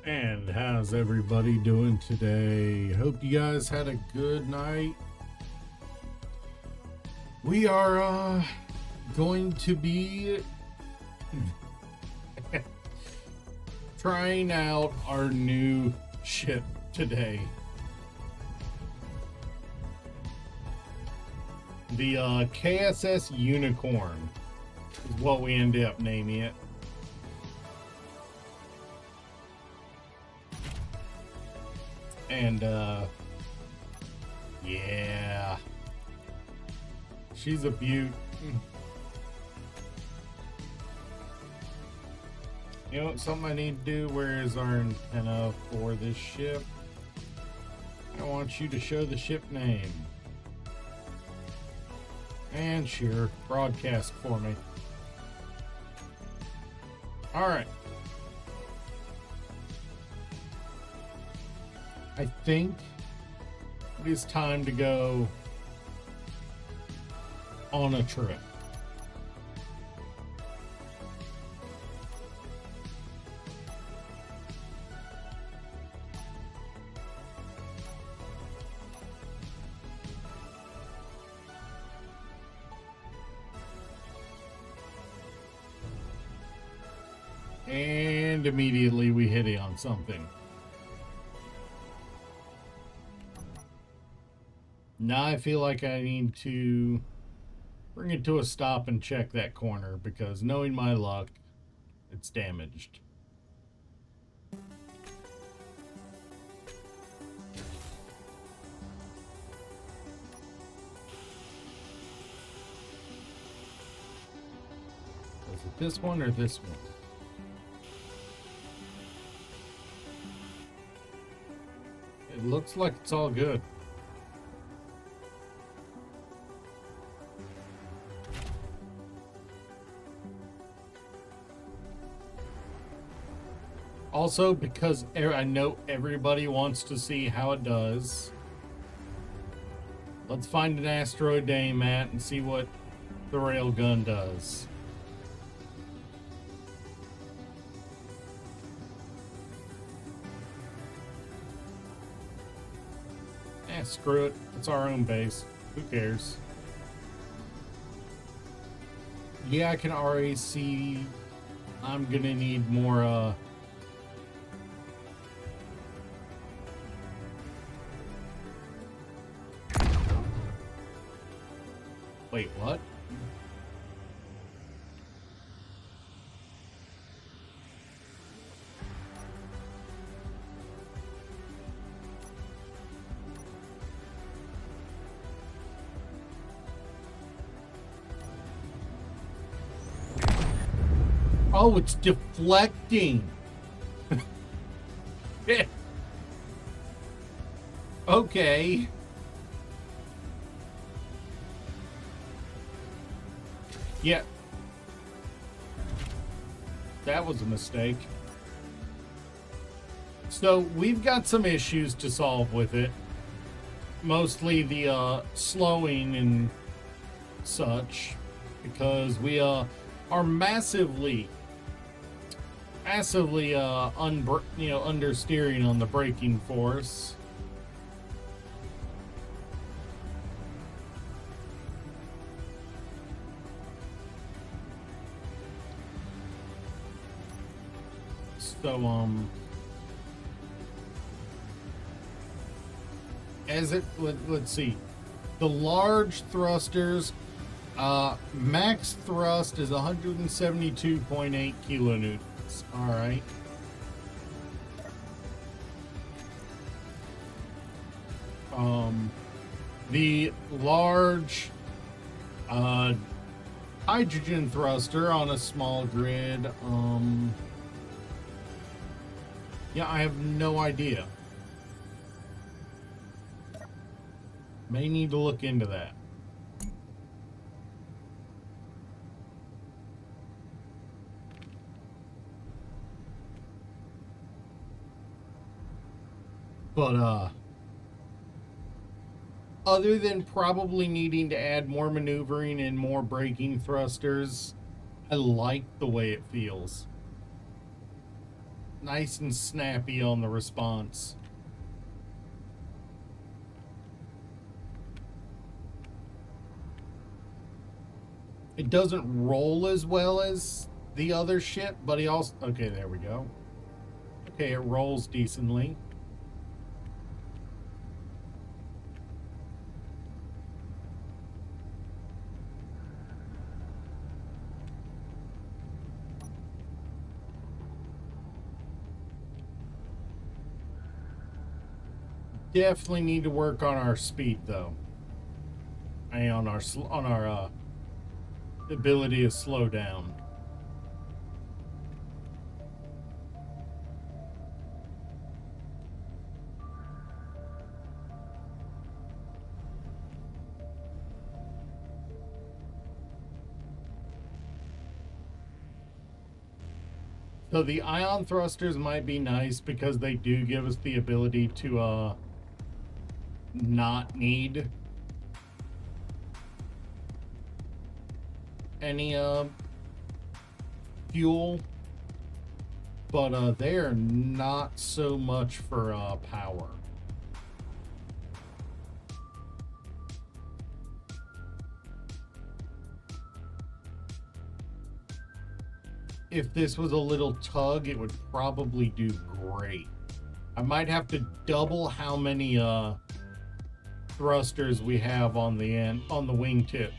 And how's everybody doing today? Hope you guys had a good night. We are going to be trying out our new ship today. The KSS Unicorn is what we ended up naming it. And yeah, she's a beaut. You know, something I need to do. Where is our antenna for this ship? I want you to show the ship name. And sure, broadcast for me. Alright. I think it is time to go on a trip. And immediately we hit it on something. Now I feel like I need to bring it to a stop and check that corner, because knowing my luck, it's damaged. Is it this one or this one? It looks like it's all good. Also, because I know everybody wants to see how it does, let's find an asteroid to aim at and see what the railgun does. Screw it. It's our own base. Who cares? Yeah, I can already see I'm gonna need more, Wait, what? Oh, it's deflecting. Yeah. Okay. Yeah. That was a mistake. So we've got some issues to solve with it. Mostly the slowing and such, because we are massively understeering on the braking force. So let's see, the large thrusters, max thrust is 172.8 kilonewtons. All right. The large hydrogen thruster on a small grid, yeah, I have no idea. May need to look into that. But other than probably needing to add more maneuvering and more braking thrusters, I like the way it feels. nice and snappy on the response. It doesn't roll as well as the other ship, but he also... Okay, there we go. Okay, it rolls decently. Definitely need to work on our speed, though. And on our ability to slow down. So the ion thrusters might be nice because they do give us the ability to not need any fuel, but they're not so much for power. If this was a little tug, it would probably do great. I might have to double how many thrusters we have on the end, on the wingtips.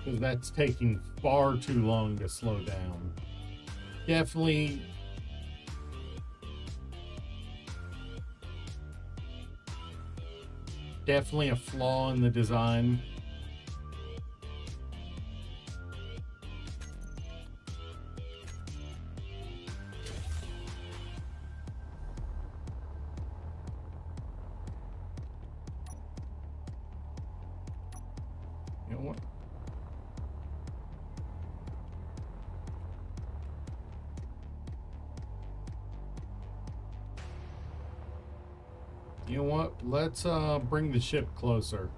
Because that's taking far too long to slow down. Definitely a flaw in the design. You know what? You know what? Let's bring the ship closer.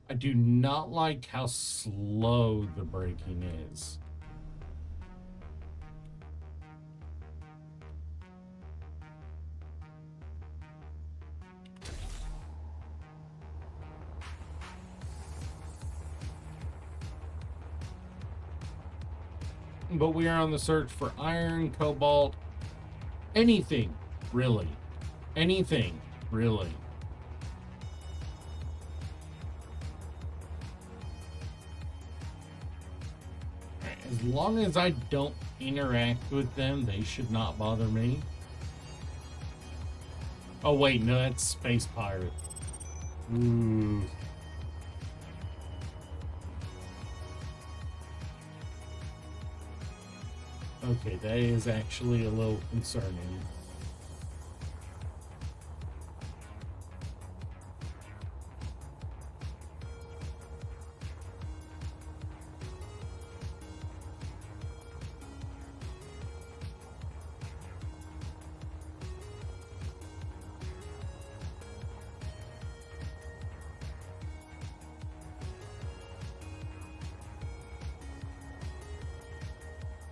I do not like how slow the braking is. But we are on the search for iron, cobalt, anything, really. Anything, really. As long as I don't interact with them, they should not bother me. Oh, wait, no, that's Space Pirate. Ooh. Okay, that is actually a little concerning.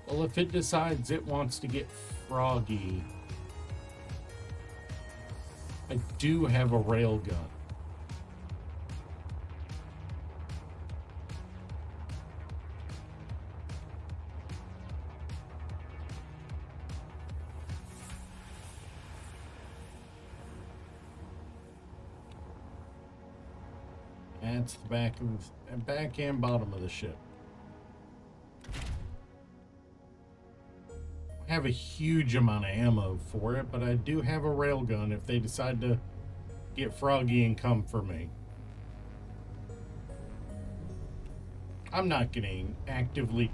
Well, if it decides it wants to get froggy, I do have a railgun. That's the back and bottom of the ship. Have a huge amount of ammo for it, but I do have a railgun if they decide to get froggy and come for me. I'm not getting actively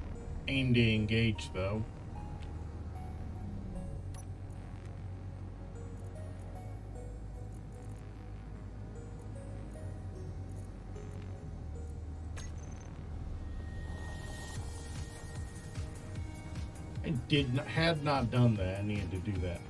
aim to engage though. I had not done that. I needed to do that.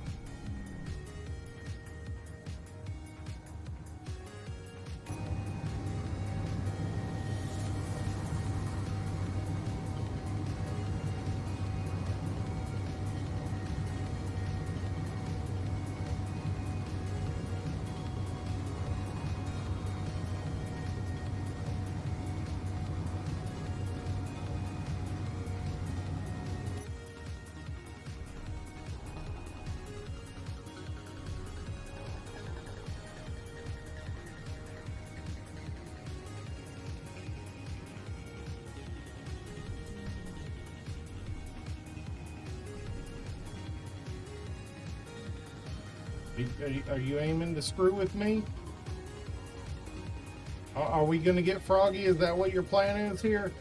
Are you aiming to screw with me? Are we going to get froggy? Is that what your plan is here?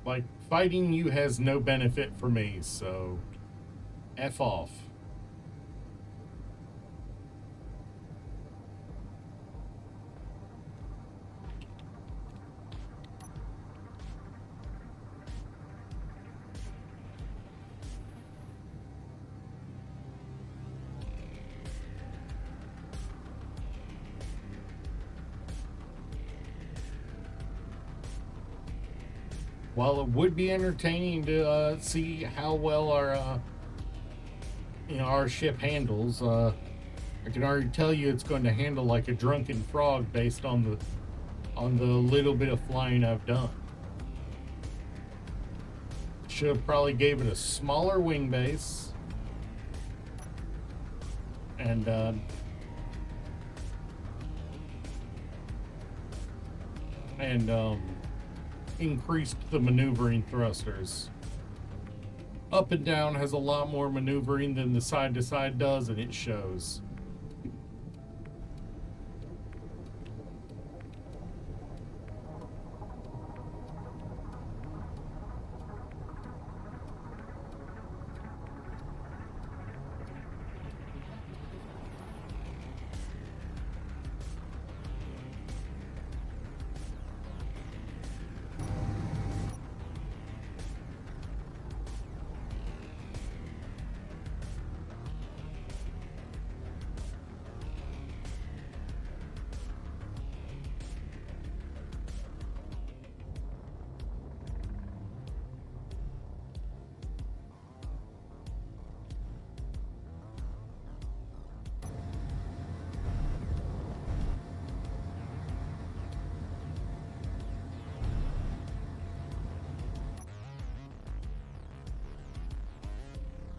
Like, fighting you has no benefit for me, so F off. While it would be entertaining to see how well our ship handles, I can already tell you it's going to handle like a drunken frog based on the little bit of flying I've done. Should have probably gave it a smaller wing base and increased the maneuvering thrusters. Up and down has a lot more maneuvering than the side to side does, and it shows.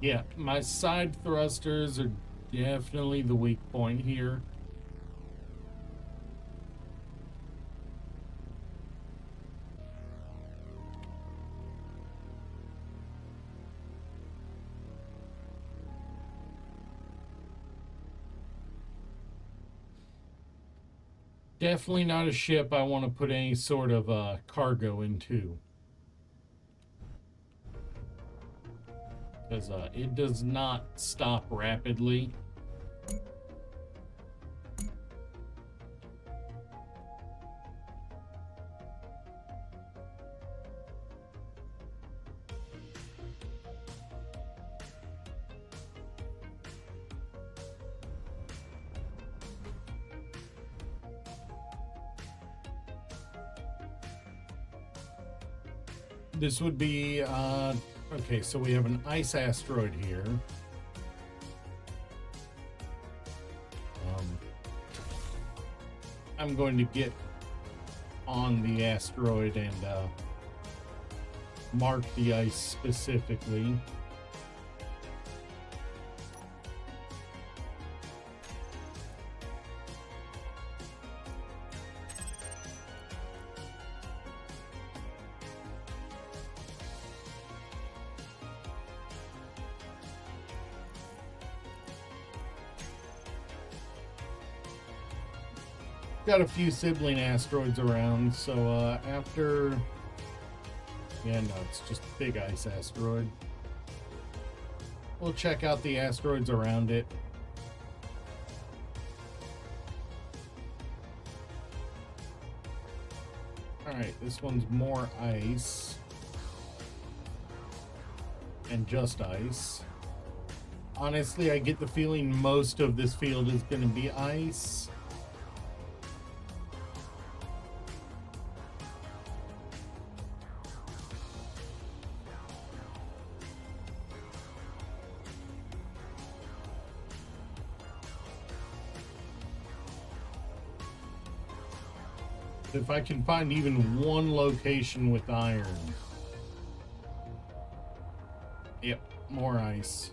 Yeah, my side thrusters are definitely the weak point here. Definitely not a ship I want to put any sort of cargo into. Because it does not stop rapidly. This would be okay, so we have an ice asteroid here. I'm going to get on the asteroid and mark the ice specifically. Got a few sibling asteroids around, so after Yeah, no, it's just big ice asteroid. We'll check out the asteroids around it. Alright, this one's more ice. And just ice. Honestly, I get the feeling most of this field is going to be ice. If I can find even one location with iron. Yep, more ice.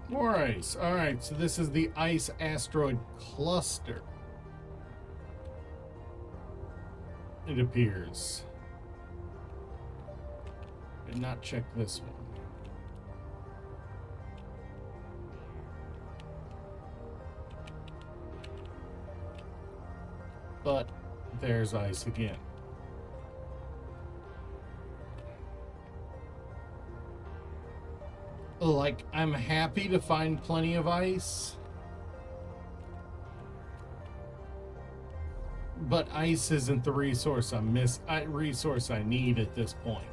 More ice. All right, so this is the ice asteroid cluster. It appears. Did not check this one. But there's ice again. Like, I'm happy to find plenty of ice. But ice isn't the resource I need at this point.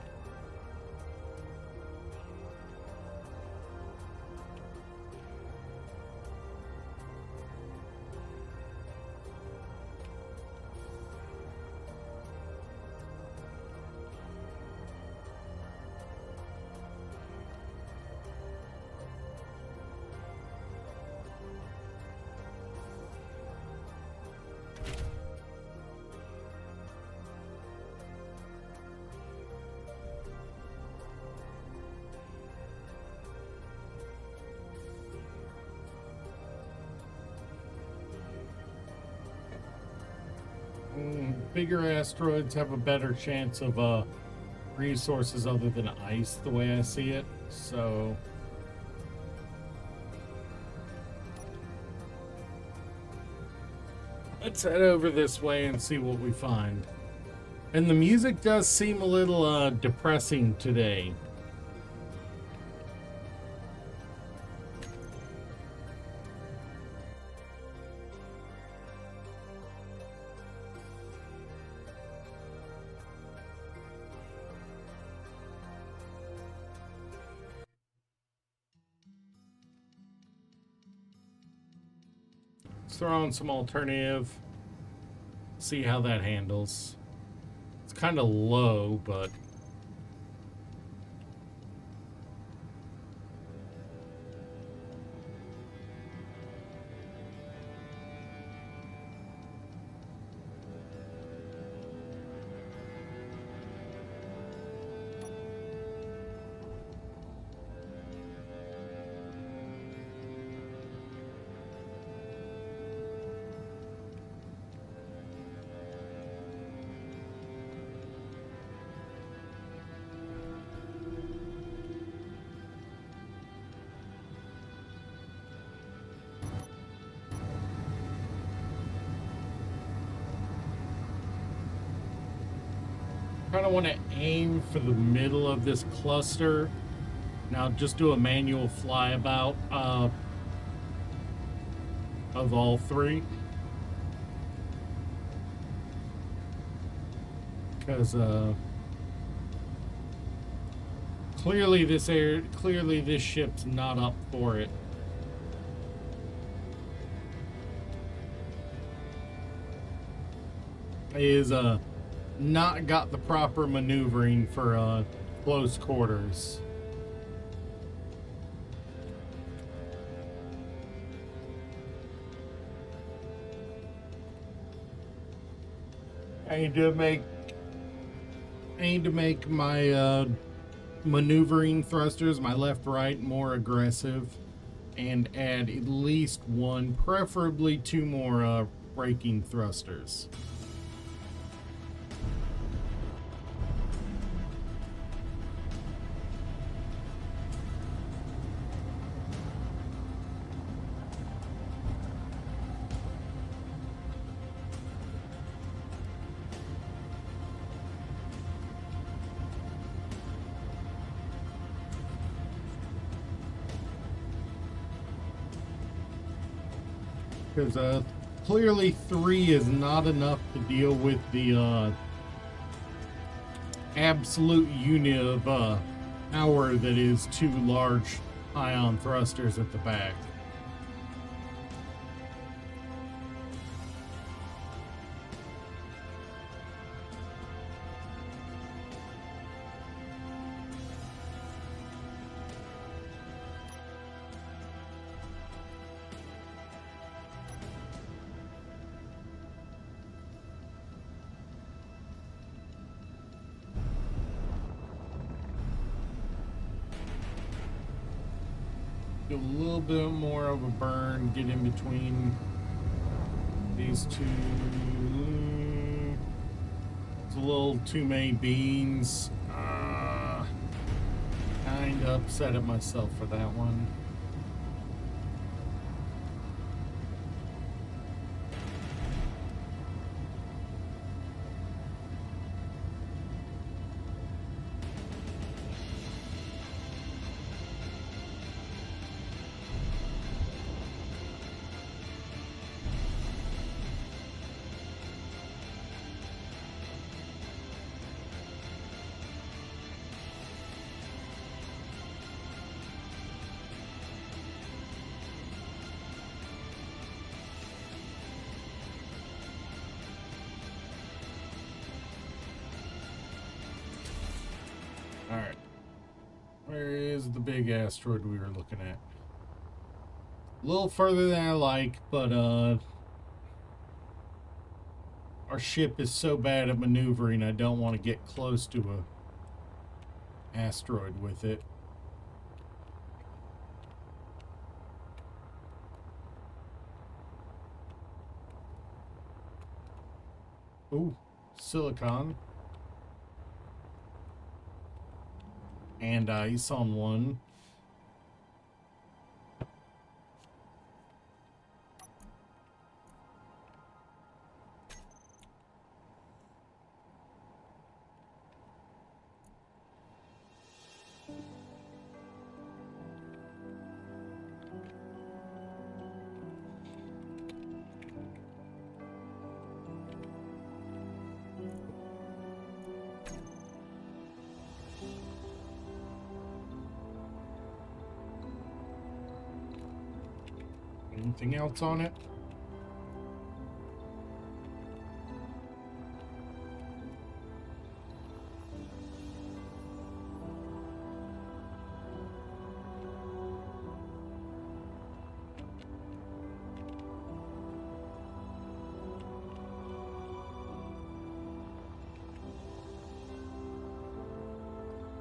Bigger asteroids have a better chance of resources other than ice, the way I see it. So let's head over this way and see what we find. And the music does seem a little depressing today. Throw in some alternative, see how that handles. It's kind of low, but kind of want to aim for the middle of this cluster. Now just do a manual flyabout of all three. Because clearly this ship's not up for it. It is not got the proper maneuvering for close quarters. I need to make my maneuvering thrusters, my left, right, more aggressive, and add at least one, preferably two more braking thrusters. Because clearly 3 is not enough to deal with the absolute unit of power that is 2 large ion thrusters at the back. Do a little bit more of a burn, get in between these two. It's a little too many beans. Kind of upset at myself for that one. Alright. Where is the big asteroid we were looking at? A little further than I like, but our ship is so bad at maneuvering, I don't want to get close to a asteroid with it. Ooh, silicon. And ice on one. Anything else on it?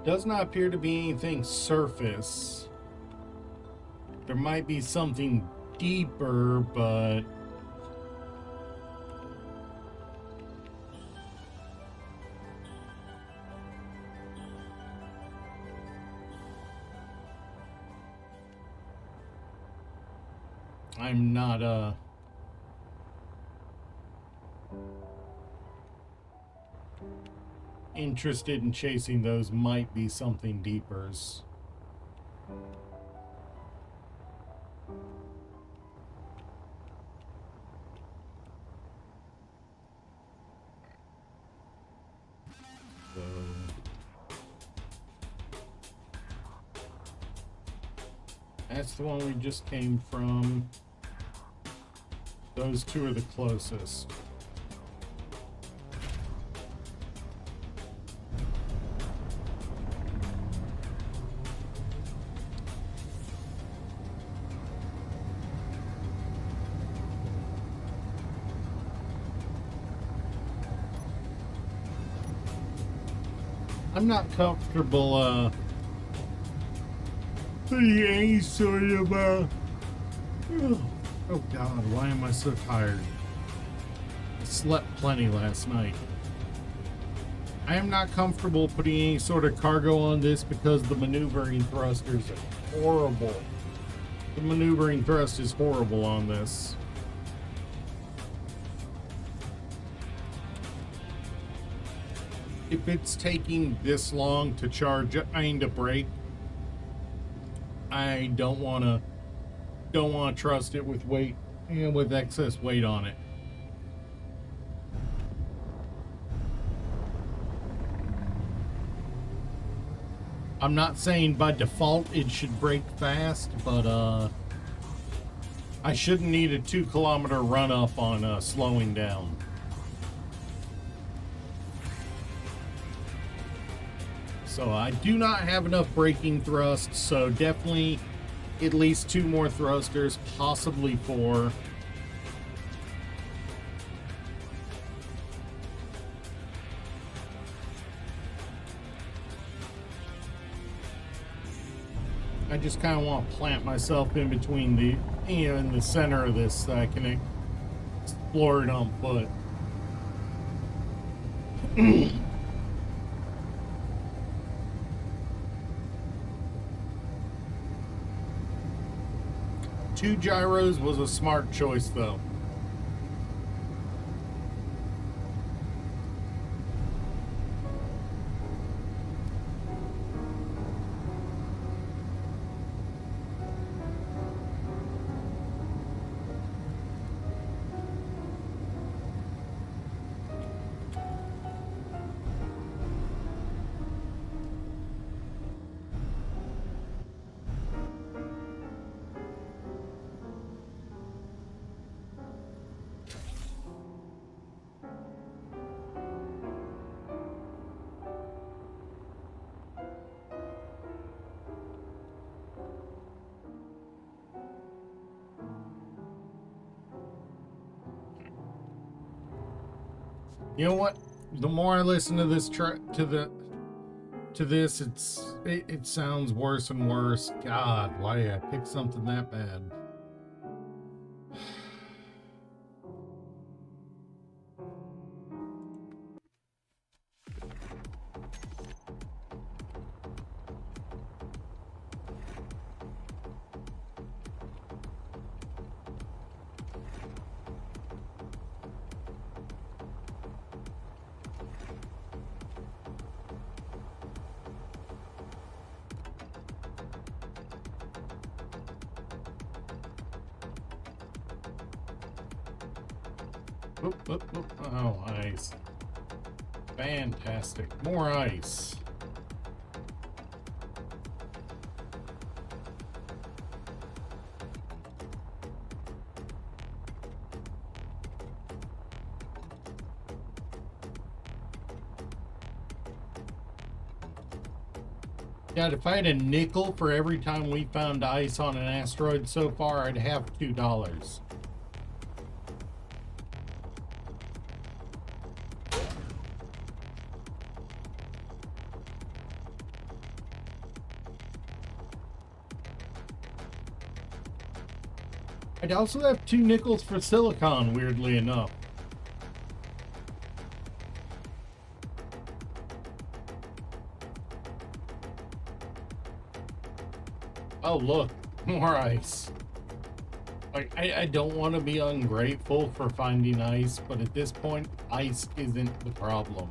Does not appear to be anything surface. There might be something deeper, but I'm not interested in chasing those. Might be something deepers. That's the one we just came from. Those two are the closest. I'm not comfortable pretty any sort of oh God, why am I so tired? I slept plenty last night. I am not comfortable putting any sort of cargo on this because the maneuvering thrusters are horrible. The maneuvering thrust is horrible on this. If it's taking this long to charge, to brake, I don't want to trust it with weight and with excess weight on it. I'm not saying by default it should brake fast, but I shouldn't need a 2-kilometer run up on slowing down. So I do not have enough braking thrust, so definitely at least 2 more thrusters, possibly 4. I just kind of want to plant myself in between the, in the center of this so I can explore it on foot. Two gyros was a smart choice, though. You know what? The more I listen to this it sounds worse and worse. God, why did I pick something that bad? Oop, oop, oop. Oh, ice. Fantastic. More ice. God, if I had a nickel for every time we found ice on an asteroid so far, I'd have $2. I'd also have 2 nickels for silicon, weirdly enough. Oh, look, more ice. Like, I don't want to be ungrateful for finding ice, but at this point, ice isn't the problem.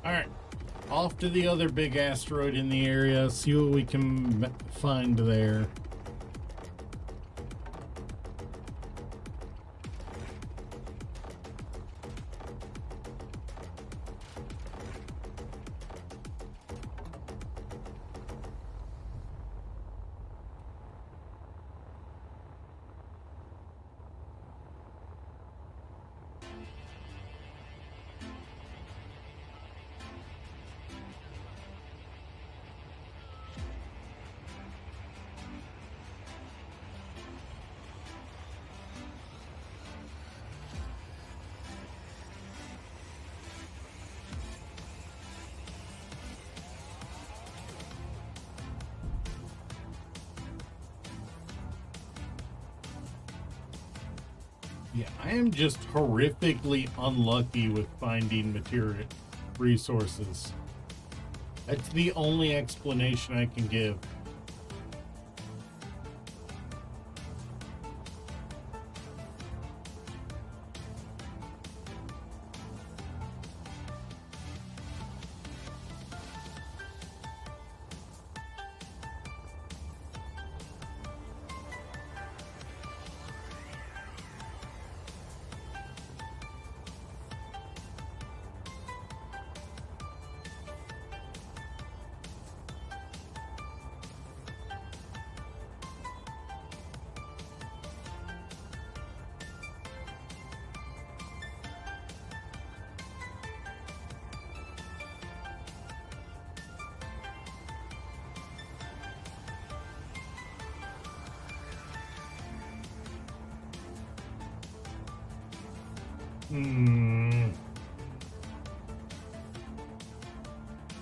Alright. Off to the other big asteroid in the area. See what we can find there. Yeah, I am just horrifically unlucky with finding material resources. That's the only explanation I can give.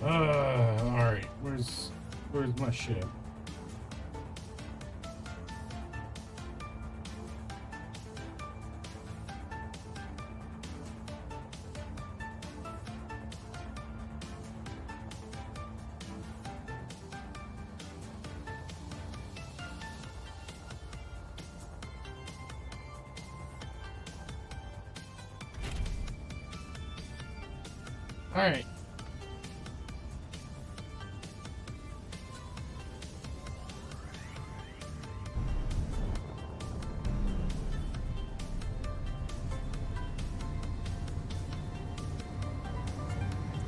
All right. Where's my ship? All right.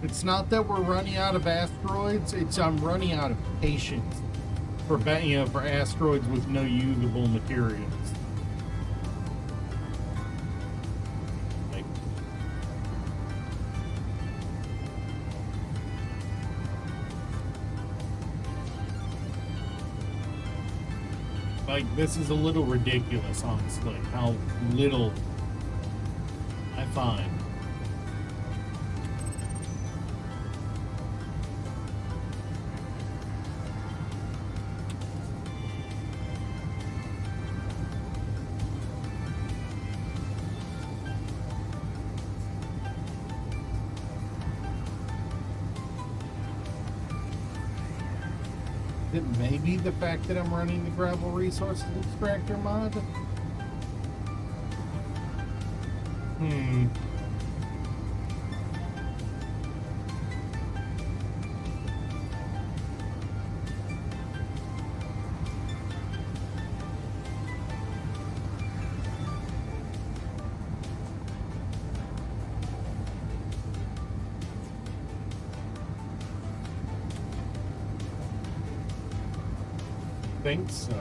It's not that we're running out of asteroids, it's I'm running out of patience for for asteroids with no usable materials. Like, this is a little ridiculous, honestly, how little I find. It may be the fact that I'm running the gravel resources extractor mod. Think so.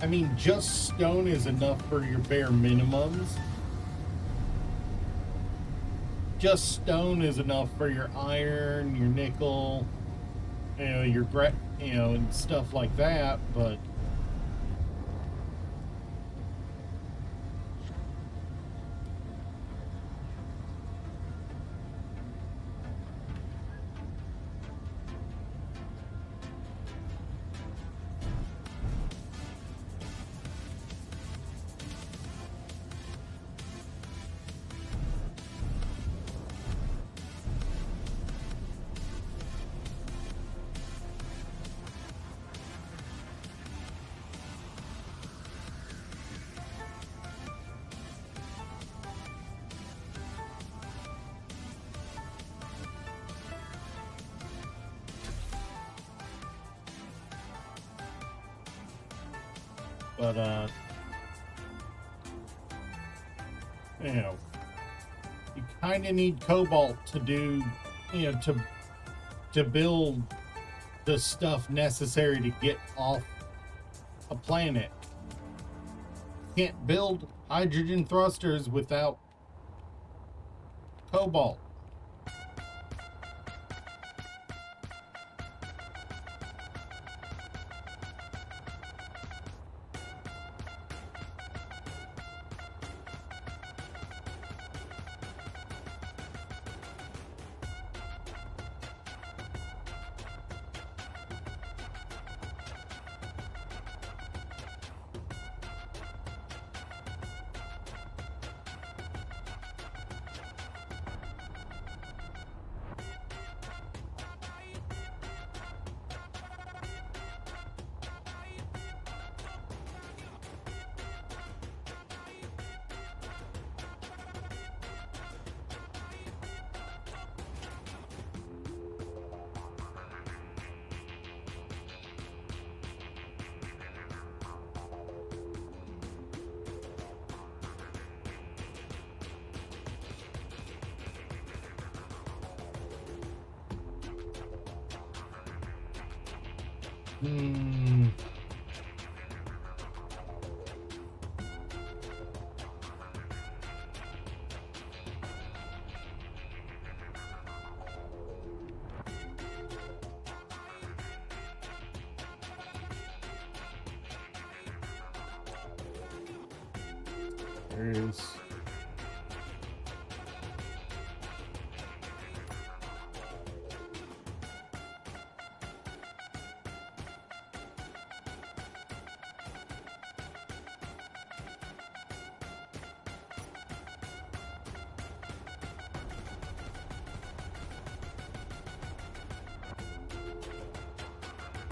I mean, just stone is enough for your bare minimums. Just stone is enough for your iron, your nickel, your and stuff like that, but But you know, you kind of need cobalt to do, you know, to build the stuff necessary to get off a planet. Can't build hydrogen thrusters without cobalt. Hmm. There is.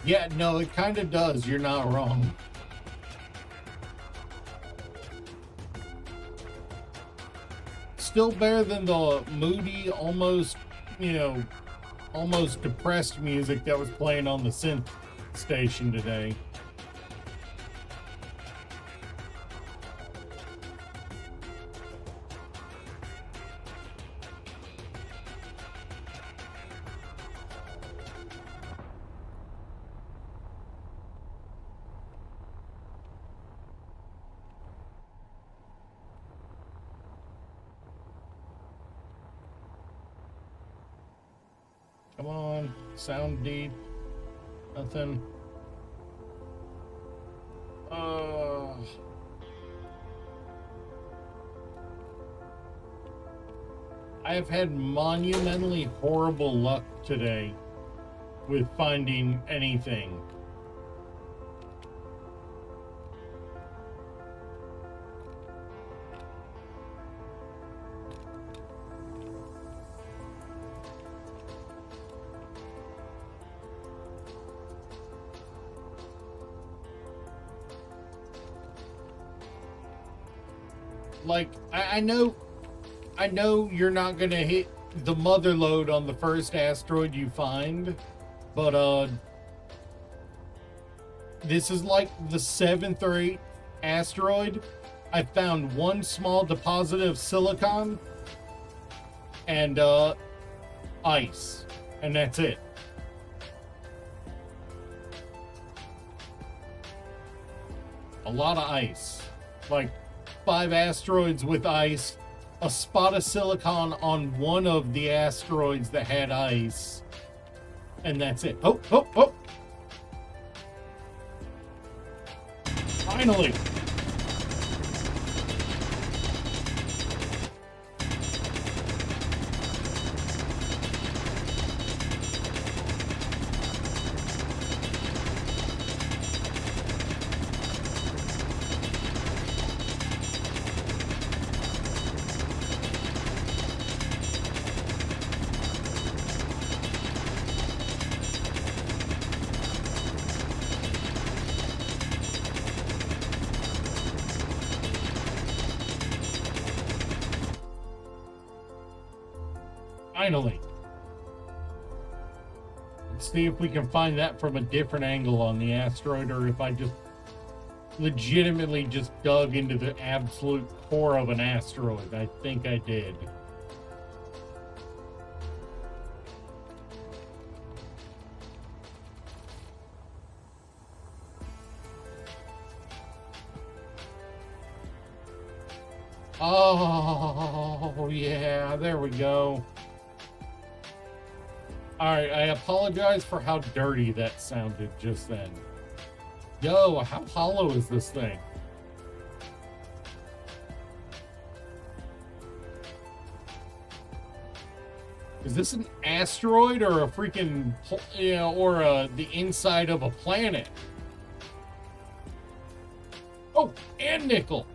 Yeah, no, it kind of does. You're not wrong. Still better than the moody, almost, you know, almost depressed music that was playing on the synth station today. Come on, sound deep. Nothing. I have had monumentally horrible luck today with finding anything. Like, I know you're not gonna hit the mother lode on the first asteroid you find, but this is like the 7th or 8th asteroid. I found one small deposit of silicon and ice, and that's it. A lot of ice, like 5 asteroids with ice, a spot of silicon on one of the asteroids that had ice, and that's it. Oh, oh, oh! Finally! Finally. Let's see if we can find that from a different angle on the asteroid, or if I just legitimately just dug into the absolute core of an asteroid. I think I did. Oh, yeah, there we go. Alright, I apologize for how dirty that sounded just then. Yo, how hollow is this thing? Is this an asteroid or a freaking, or the inside of a planet? Oh, and nickel.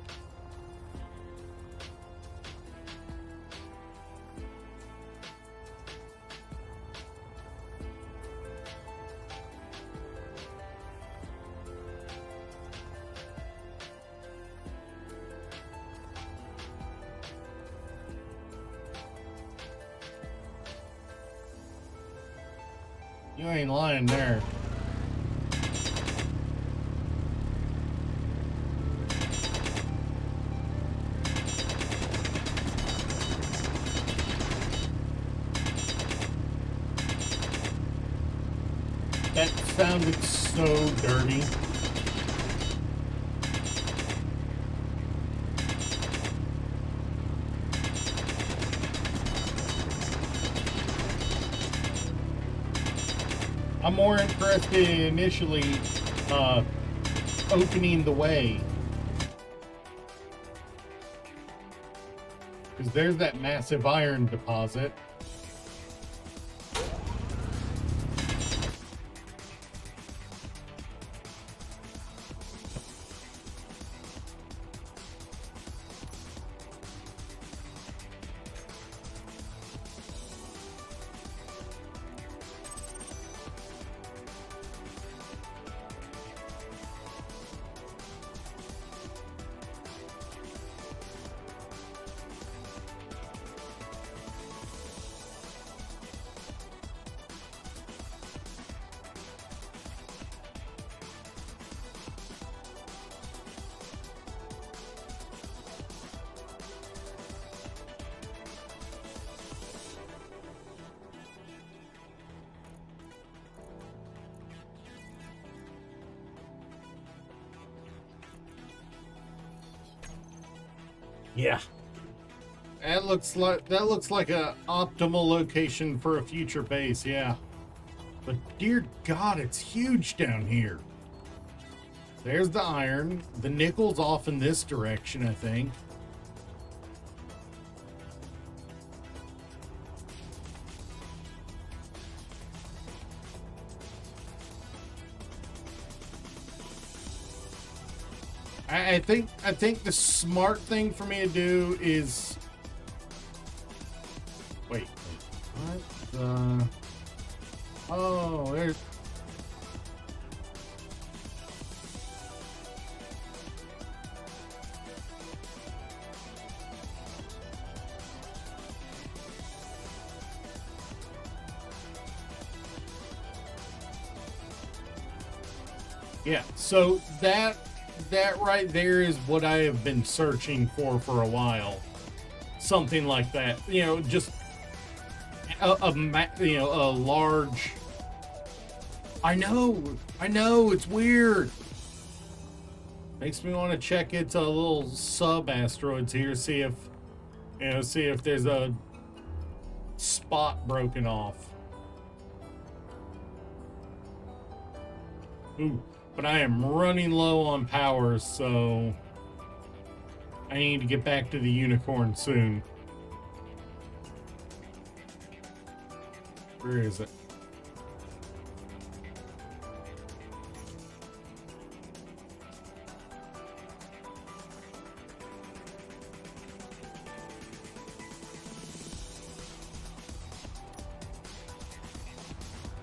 You ain't lying there. That sounded so dirty. I'm more interested in initially opening the way. Because there's that massive iron deposit. Yeah. That looks like a optimal location for a future base, yeah. But dear God, it's huge down here. There's the iron. The nickel's off in this direction, I think. I think the smart thing for me to do is wait, what the, oh, there's, yeah, so that right there is what I have been searching for a while. Something like that, just a large. I know, it's weird. Makes me want to check its little sub asteroids here, see if there's a spot broken off. Ooh. But I am running low on power, so I need to get back to the unicorn soon. Where is it?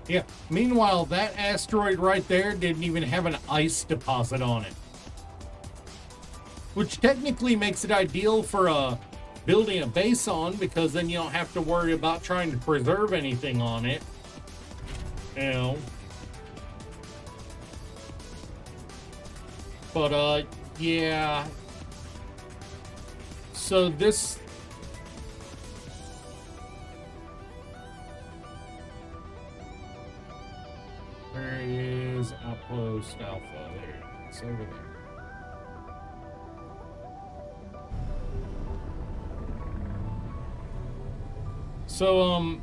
Yeah. Meanwhile, that asteroid right there didn't even have an ice deposit on it. Which technically makes it ideal for building a base on, because then you don't have to worry about trying to preserve anything on it. But, yeah. So this... Where is Outpost Alpha? There. It's over there. So,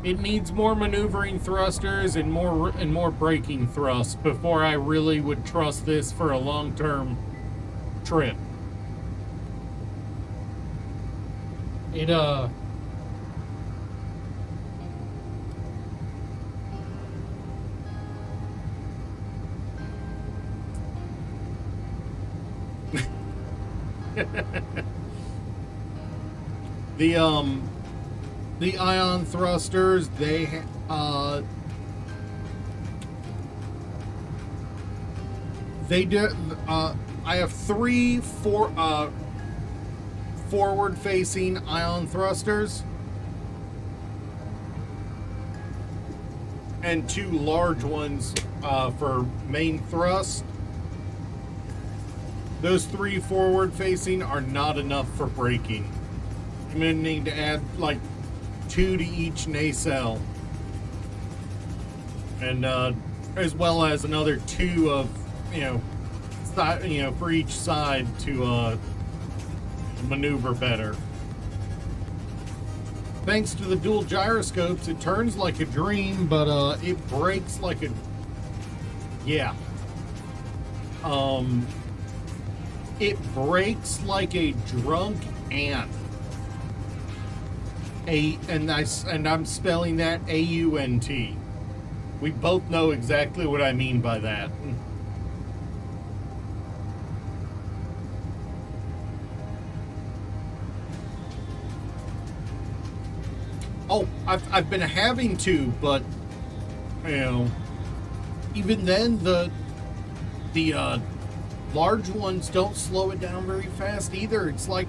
it needs more maneuvering thrusters and more braking thrust before I really would trust this for a long-term trip. It the ion thrusters, they do. I have three forward-facing ion thrusters and two large ones for main thrust. Those three forward-facing are not enough for braking. I'm gonna need to add like 2 to each nacelle, and as well as another 2 of for each side to maneuver better. Thanks to the dual gyroscopes, it turns like a dream, but it brakes like a it brakes like a drunk ant. And I'm spelling that A-U-N-T. We both know exactly what I mean by that. Oh, I've been having to, but even then the large ones don't slow it down very fast either. It's like,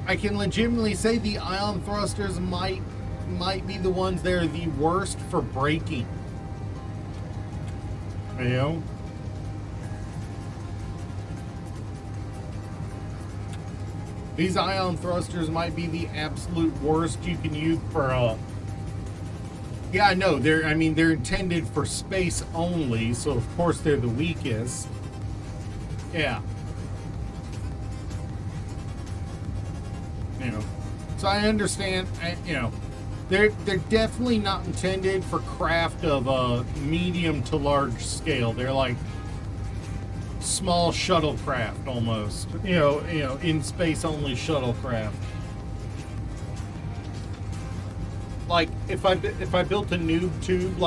I can legitimately say the ion thrusters might be the ones that are the worst for braking. These ion thrusters might be the absolute worst you can use for yeah, I know, they're intended for space only, so of course they're the weakest. Yeah. So I understand, they're definitely not intended for craft of medium to large scale. They're like small shuttlecraft almost, in space only shuttlecraft. Like if I built a noob tube,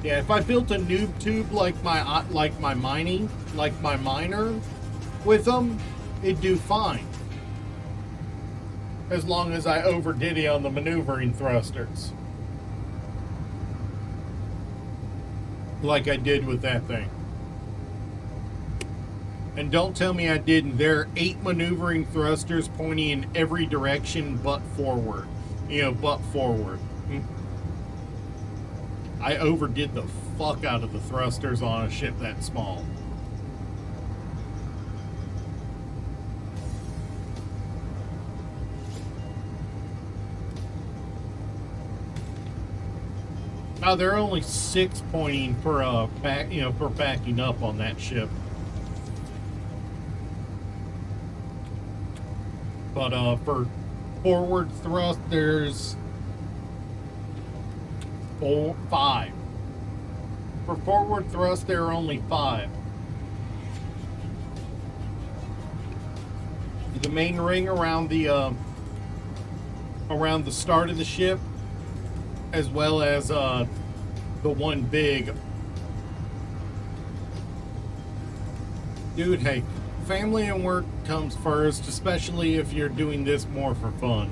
if I built a noob tube like my miner with them, it'd do fine. As long as I overdid it on the maneuvering thrusters. Like I did with that thing. And don't tell me I didn't. There are 8 maneuvering thrusters pointing in every direction but forward. But forward. I overdid the fuck out of the thrusters on a ship that small. Now there are only 6 pointing for for backing up on that ship. But for forward thrust, there's 5. For forward thrust, there are only 5. The main ring around the start of the ship, as well as the one big. Dude, hey, family and work comes first, especially if you're doing this more for fun,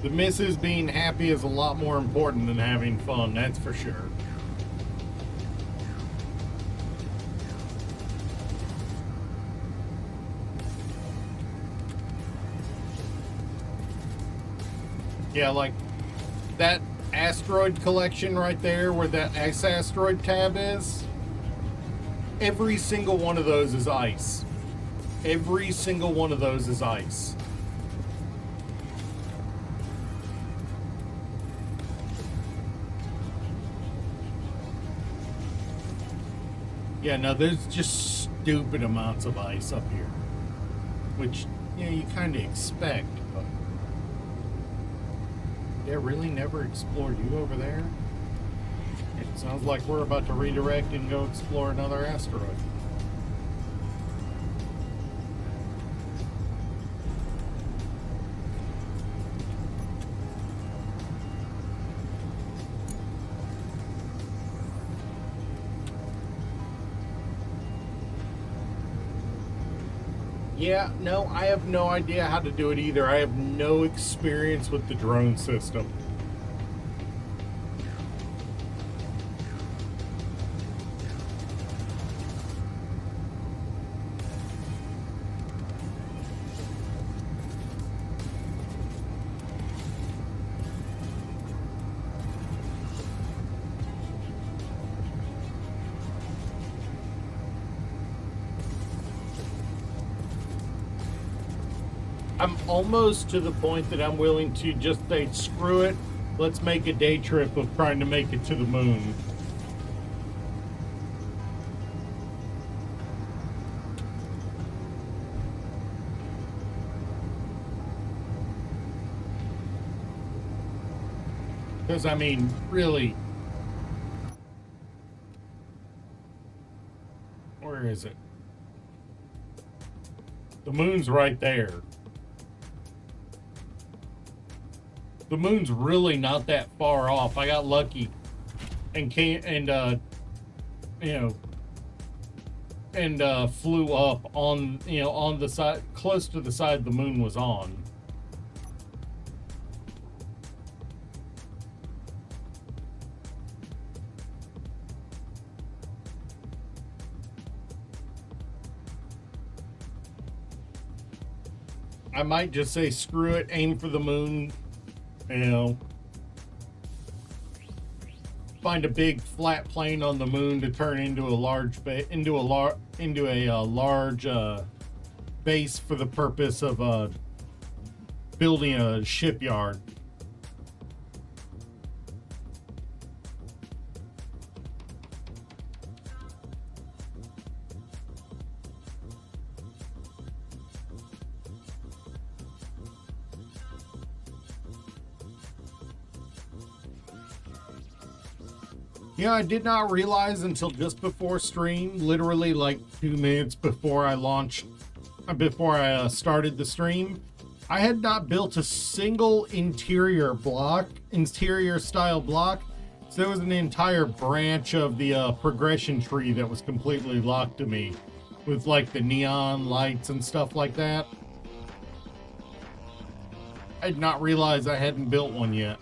The missus being happy is a lot more important than having fun, that's for sure. Yeah, like that asteroid collection right there where that X asteroid tab is, every single one of those is ice. Every single one of those is ice. Yeah, no, there's just stupid amounts of ice up here, which, you know, you kind of expect, but yeah, really never explored you over there. It sounds like we're about to redirect and go explore another asteroid. Yeah, no, I have no idea how to do it either. I have no experience with the drone system. I'm almost to the point that I'm willing to just say, screw it, let's make a day trip of trying to make it to the moon. Because, I mean, really, where is it? The moon's right there. The moon's really not that far off. I got lucky and flew up on, on the side, close to the side the moon was on. I might just say, screw it, aim for the moon. Find a big flat plane on the moon to turn into a large base for the purpose of building a shipyard. Yeah, I did not realize until just before stream, literally like 2 minutes before I started the stream, I had not built a single interior style block. So there was an entire branch of the progression tree that was completely locked to me with like the neon lights and stuff like that. I did not realize I hadn't built one yet.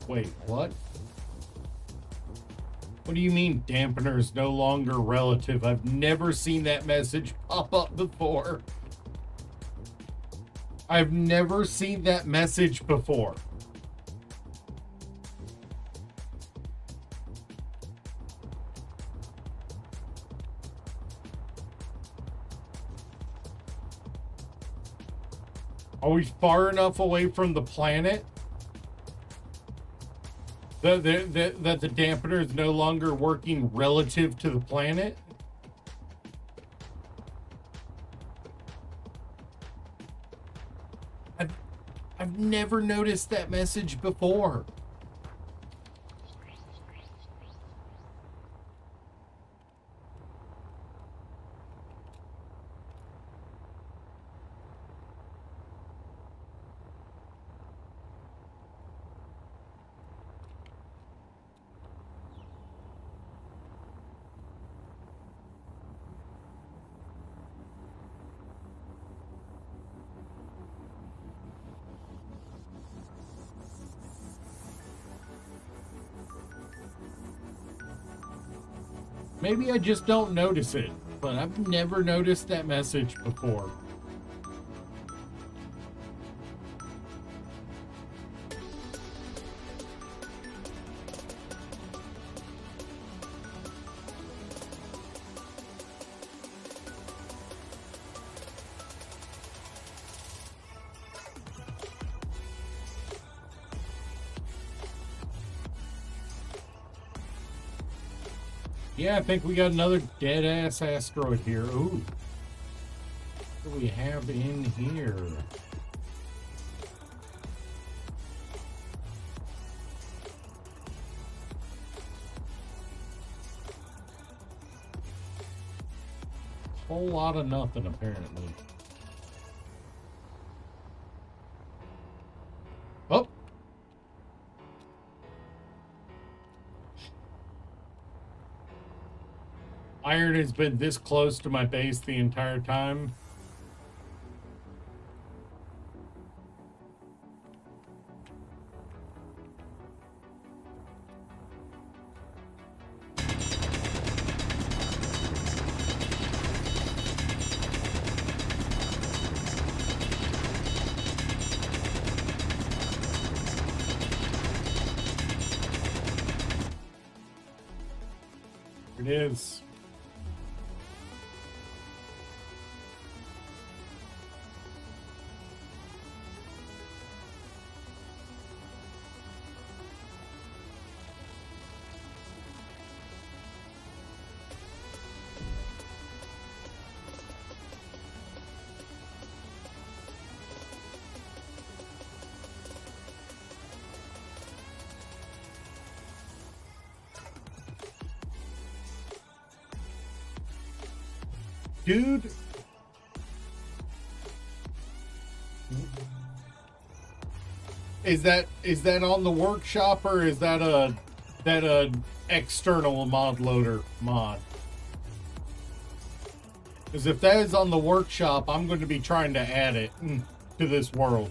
Wait, what? What do you mean dampener is no longer relative? I've never seen that message pop up before. I've never seen that message before. Are we far enough away from the planet that the dampener is no longer working relative to the planet? I've never noticed that message before. Maybe I just don't notice it, but I've never noticed that message before. Yeah, I think we got another dead-ass asteroid here. Ooh. What do we have in here? Whole lot of nothing, apparently. Oh! Iron has been this close to my base the entire time. It is. Dude. Is that on the workshop, or is that a external mod loader mod? Because if that is on the workshop, I'm going to be trying to add it to this world.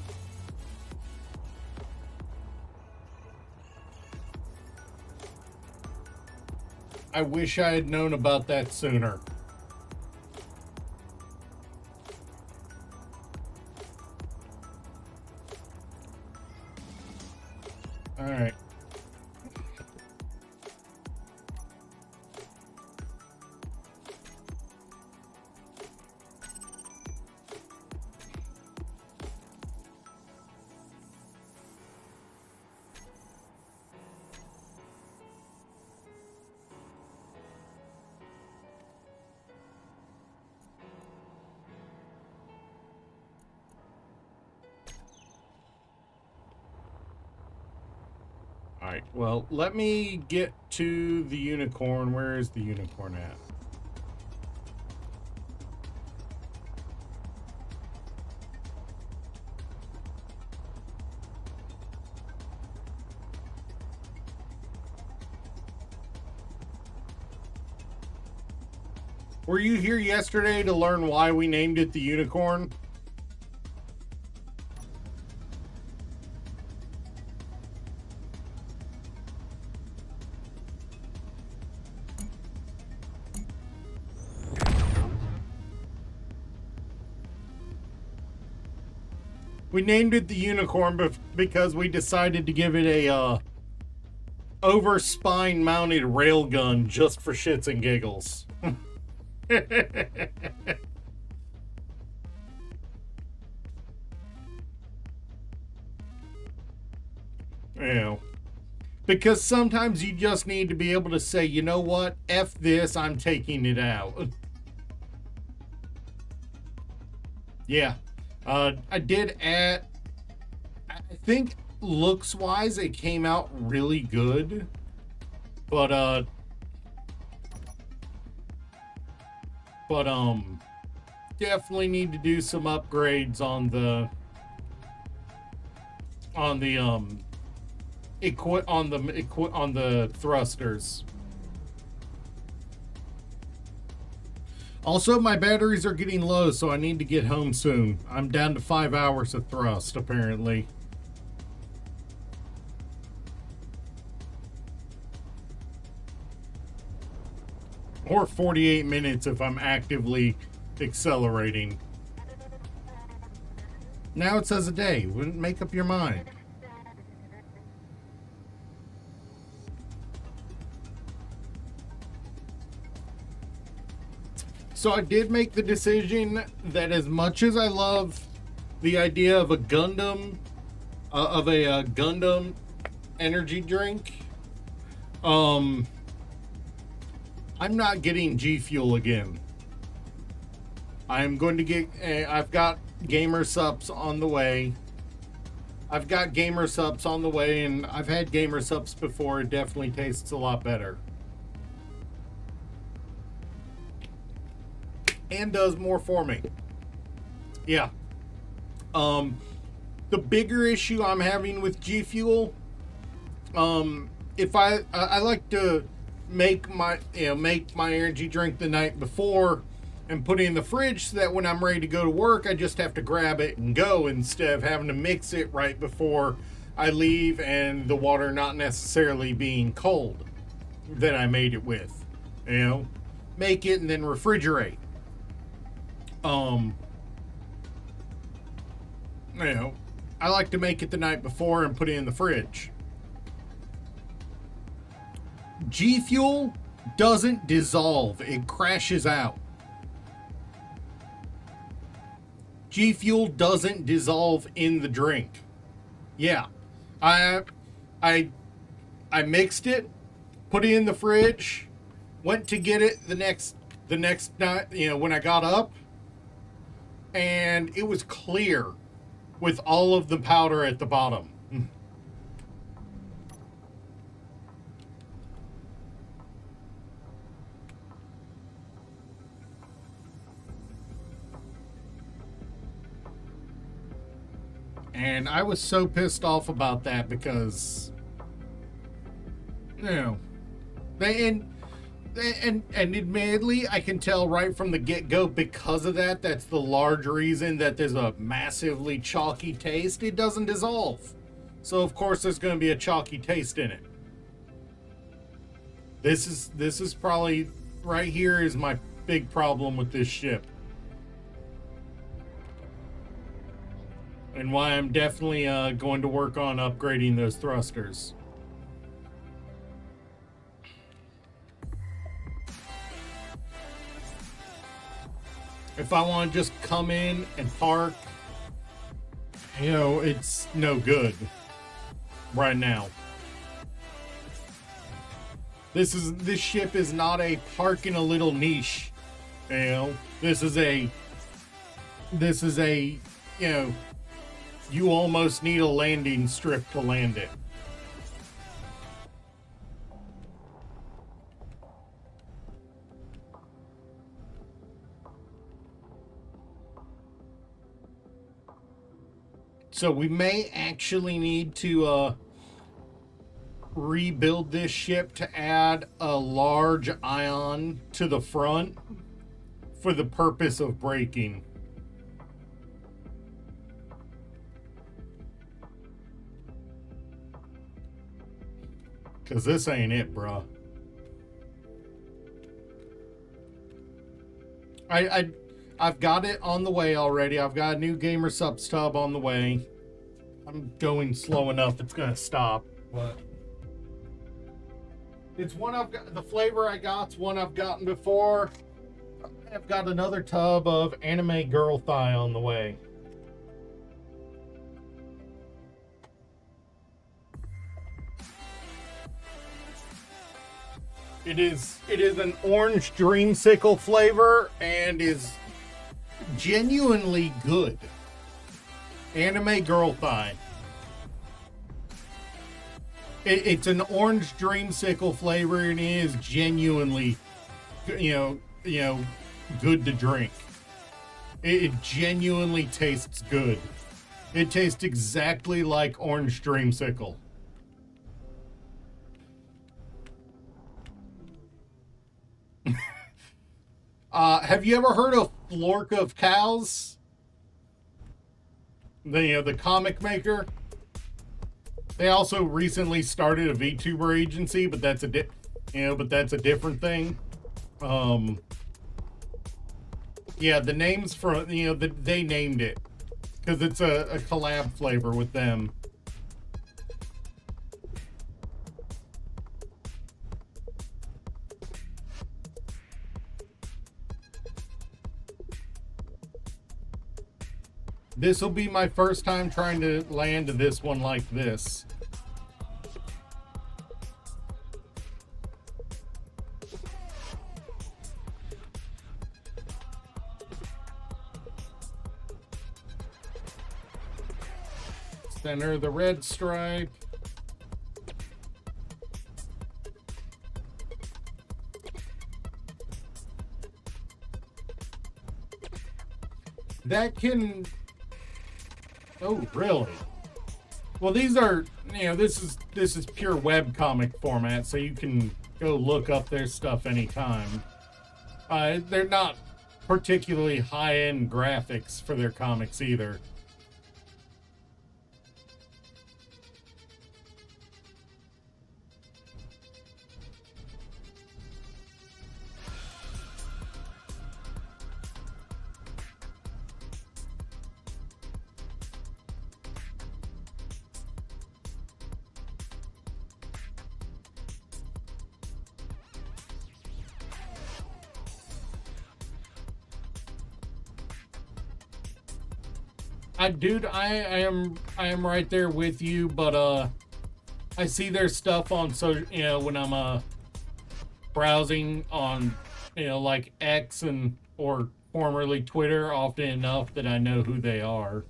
I wish I had known about that sooner. All right. Alright, well, let me get to the unicorn. Where is the unicorn at? Were you here yesterday to learn why we named it the unicorn? We named it the unicorn because we decided to give it a over spine mounted railgun just for shits and giggles. Yeah. Because sometimes you just need to be able to say, you know what? F this, I'm taking it out. Yeah. I did add, I think looks wise it came out really good, but definitely need to do some upgrades on the thrusters. Also, my batteries are getting low, so I need to get home soon. I'm down to 5 hours of thrust, apparently. Or 48 minutes if I'm actively accelerating. Now it says a day. Wouldn't make up your mind. So I did make the decision that as much as I love the idea of a Gundam, Gundam energy drink, I'm not getting G Fuel again. I'm going to get, I've got Gamer Sups on the way. And I've had Gamer Sups before. It definitely tastes a lot better. And does more for me. Yeah. The bigger issue I'm having with G Fuel, if I like to make my energy drink the night before and put it in the fridge so that when I'm ready to go to work, I just have to grab it and go instead of having to mix it right before I leave and the water not necessarily being cold that I made it with. Make it and then refrigerate. I like to make it the night before and put it in the fridge. G Fuel doesn't dissolve, it crashes out. G Fuel doesn't dissolve in the drink. Yeah. I mixed it, put it in the fridge, went to get it the next night, when I got up, and it was clear with all of the powder at the bottom. And I was so pissed off about that because, and admittedly, I can tell right from the get-go because of that, that's the large reason that there's a massively chalky taste. It doesn't dissolve. So, of course, there's going to be a chalky taste in it. This is probably, right here is my big problem with this ship. And why I'm definitely going to work on upgrading those thrusters. If I want to just come in and park, it's no good right now. This ship is not a park in a little niche. This is a you almost need a landing strip to land it. So we may actually need to rebuild this ship to add a large ion to the front for the purpose of braking. Because this ain't it, bruh. I've got it on the way already. I've got a new Gamer Subs tub on the way. I'm going slow enough it's gonna stop, but it's one I've got. The flavor I got's one I've gotten before. I've got another tub of Anime Girl Thigh on the way. It is an orange dreamsicle flavor and is genuinely good. Anime Girl Thigh. It's an orange dreamsicle flavor and it is genuinely, good to drink. It genuinely tastes good. It tastes exactly like orange dreamsicle. Have you ever heard of Flork of Cows? The comic maker. They also recently started a VTuber agency, but that's a different thing. Yeah, the names for, they named it because it's a collab flavor with them. This will be my first time trying to land this one like this. Center the red stripe. That can... Oh, really? Well, these are, this is pure webcomic format, so you can go look up their stuff anytime. They're not particularly high-end graphics for their comics either. Dude, I am right there with you, but I see their stuff on, so when I'm browsing on like X and or formerly Twitter often enough that I know who they are.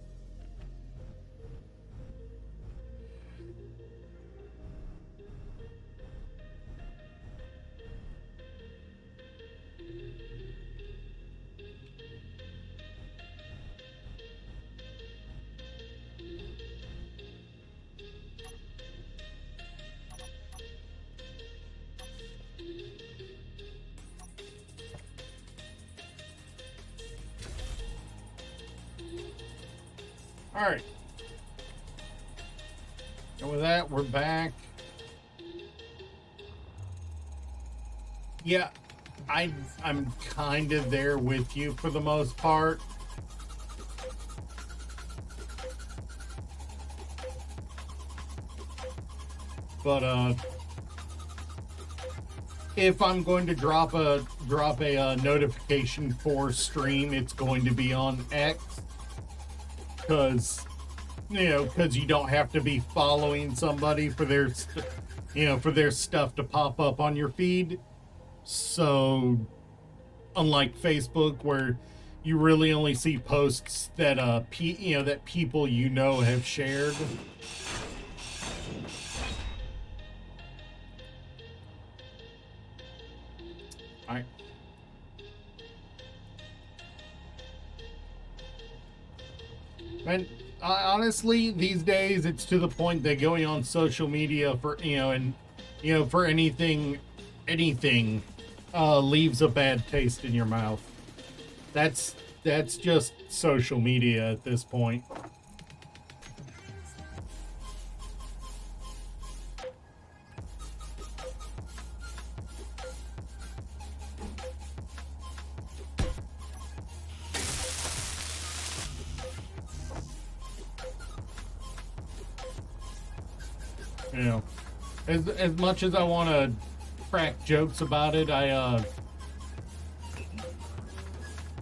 All right. And with that, we're back. Yeah, I'm kind of there with you for the most part. But if I'm going to drop a notification for stream, it's going to be on X. Because you don't have to be following somebody for their stuff to pop up on your feed. So unlike Facebook, where you really only see posts that that people have shared. All right. And honestly, these days it's to the point that going on social media for for anything leaves a bad taste in your mouth. That's just social media at this point. As much as I want to crack jokes about it,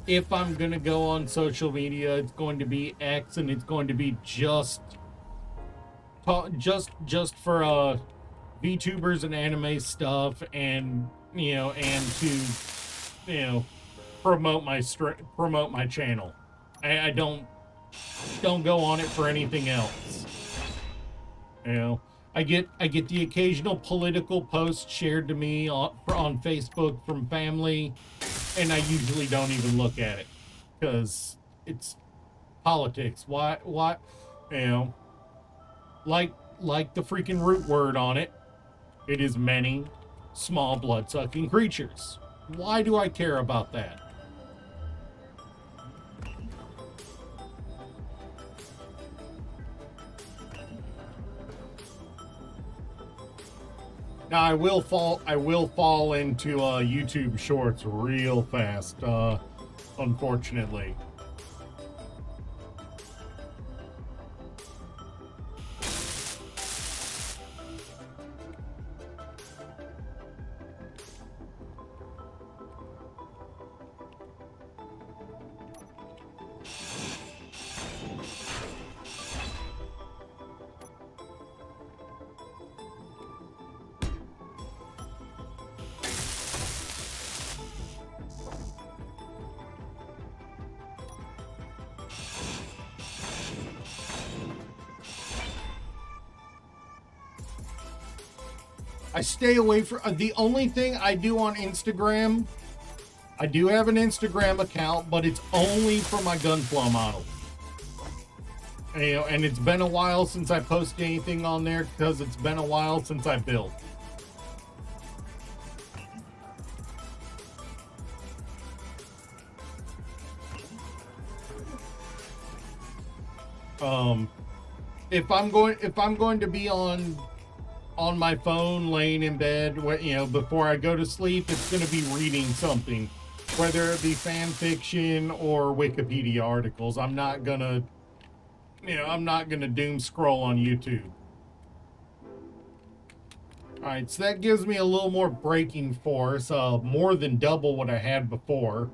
if I'm gonna go on social media, it's going to be X, and it's going to be just for VTubers and anime stuff, and to promote my channel. I don't go on it for anything else. I get the occasional political post shared to me on Facebook from family, and I usually don't even look at it because it's politics. Why? Like the freaking root word on it. It is many small blood-sucking creatures. Why do I care about that? Now I will fall into YouTube Shorts real fast, unfortunately. I stay away from the only thing I do on Instagram. I do have an Instagram account, but it's only for my Gunpla model. And, you know, and it's been a while since I posted anything on there because it's been a while since I built. If I'm going to be on my phone laying in bed, you know, before I go to sleep, it's going to be reading something, whether it be fan fiction or Wikipedia articles. I'm not gonna doom scroll on YouTube. All right, so that gives me a little more braking force, more than double what I had before.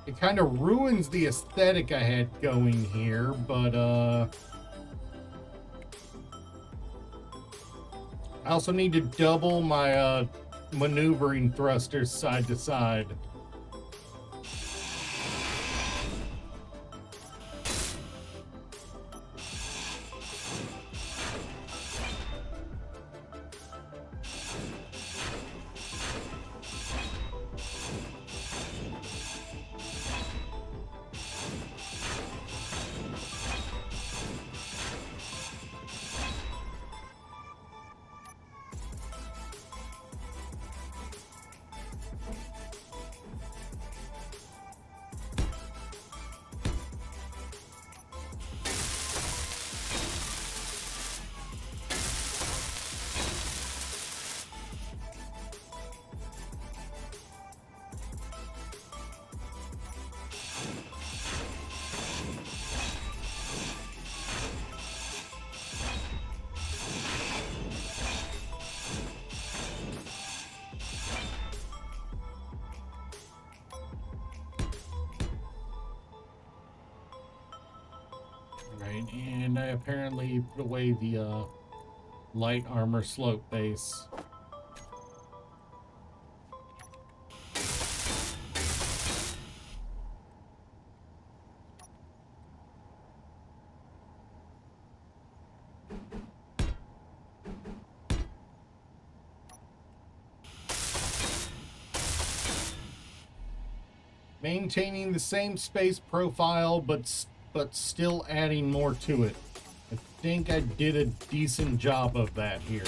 It kind of ruins the aesthetic I had going here, but I also need to double my maneuvering thrusters side to side. Right, and I apparently put away the light armor slope base. Maintaining the same space profile, but still adding more to it. I think I did a decent job of that here.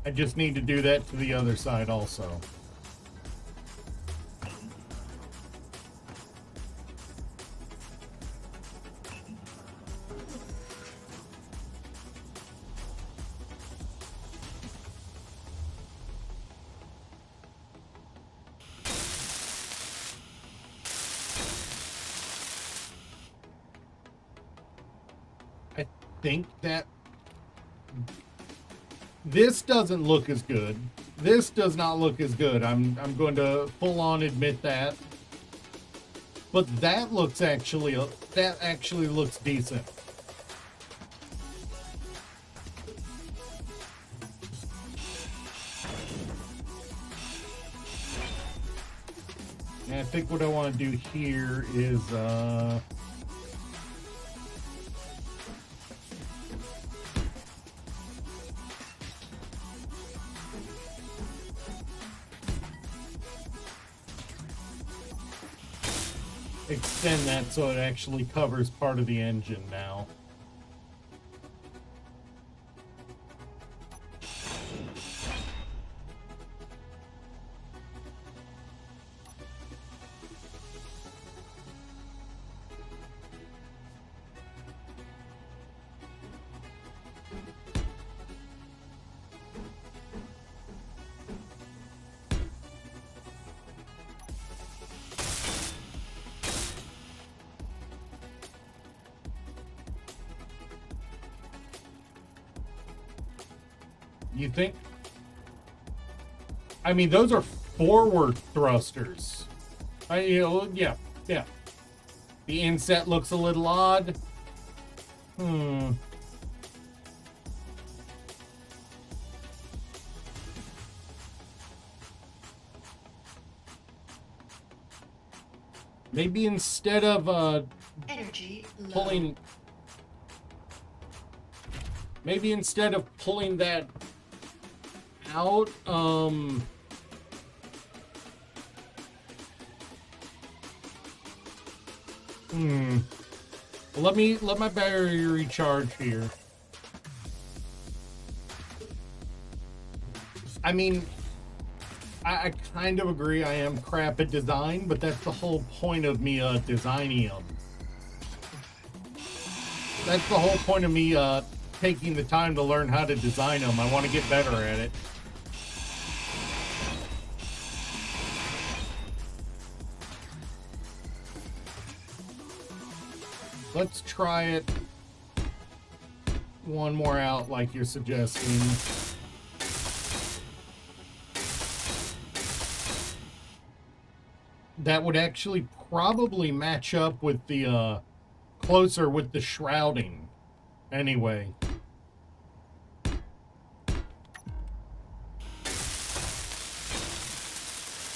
I just need to do that to the other side also. I think that this doesn't look as good. This does not look as good. I'm going to full on admit that. But that looks actually looks decent. And I think what I want to do here is extend that so it actually covers part of the engine now. You think? I mean, those are forward thrusters. Yeah, yeah. The inset looks a little odd. Maybe instead of Energy low. pulling, maybe instead of pulling that out, let my battery recharge here. I mean, I kind of agree I am crap at design, but that's the whole point of me designing them. That's the whole point of me taking the time to learn how to design them. I want to get better at it. Let's try it one more out like you're suggesting. That would actually probably match up with the closer with the shrouding anyway.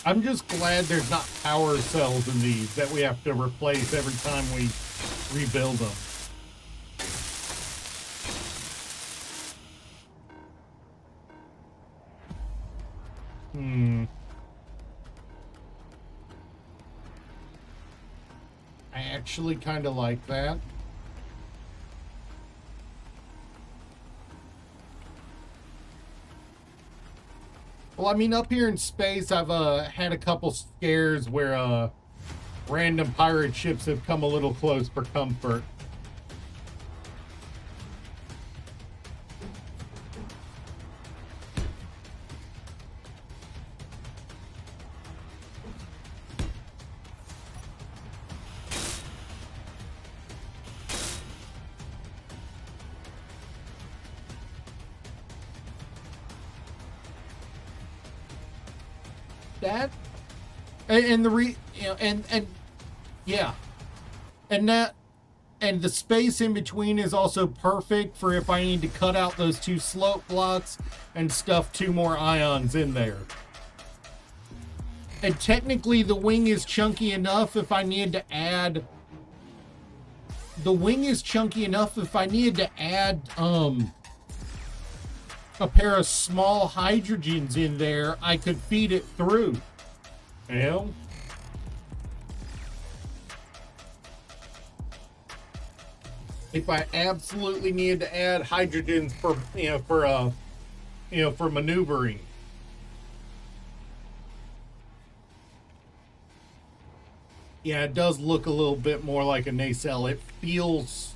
I'm just glad there's not power cells in these that we have to replace every time we rebuild them. I actually kind of like that. Well, I mean, up here in space, I've had a couple scares where random pirate ships have come a little close for comfort. That and yeah, and that and the space in between is also perfect for if I need to cut out those two slope blocks and stuff two more ions in there. And technically the wing is chunky enough if I need to add a pair of small hydrogens in there, I could feed it through. You know? If I absolutely needed to add hydrogens for maneuvering. Yeah, it does look a little bit more like a nacelle. It feels...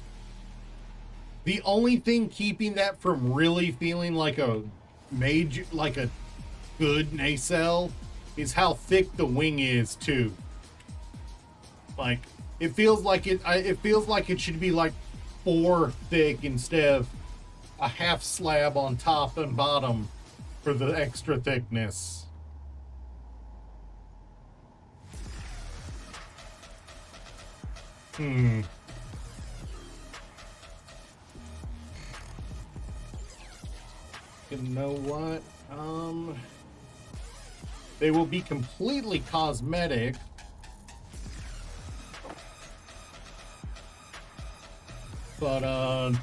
The only thing keeping that from really feeling like a good nacelle is how thick the wing is too. Like it feels like it should be like 4 thick instead of a half slab on top and bottom for the extra thickness. You know what? They will be completely cosmetic. But oh,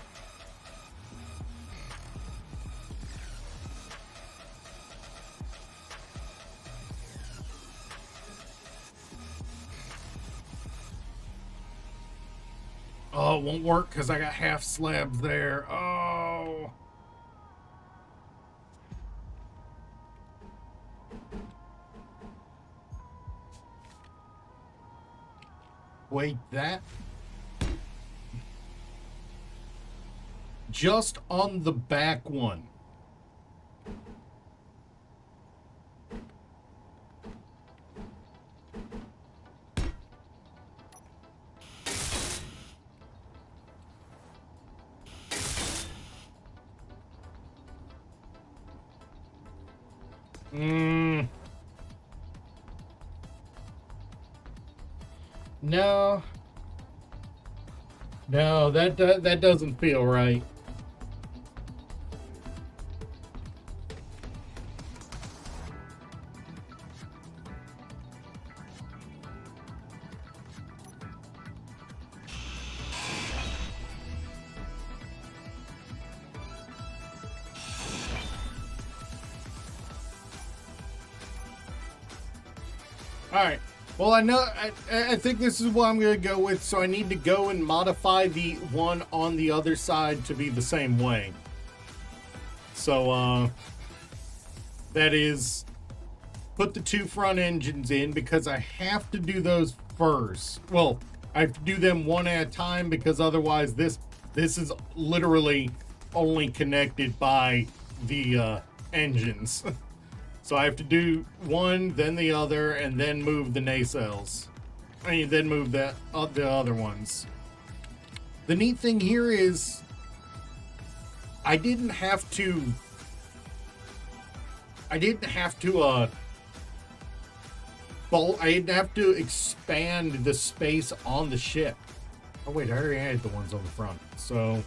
it won't work because I got half slabs there. Oh. Wait, that just on the back one. Mm, no. No, that doesn't feel right. All right. Well, I think this is what I'm going to go with, so I need to go and modify the one on the other side to be the same way. So, that is, put the two front engines in because I have to do those first. Well, I have to do them one at a time because otherwise this is literally only connected by the engines. So I have to do one, then the other, and then move the nacelles. I mean, then move the other ones. The neat thing here is I didn't have to bolt. I didn't have to expand the space on the ship. Oh wait, I already had the ones on the front. So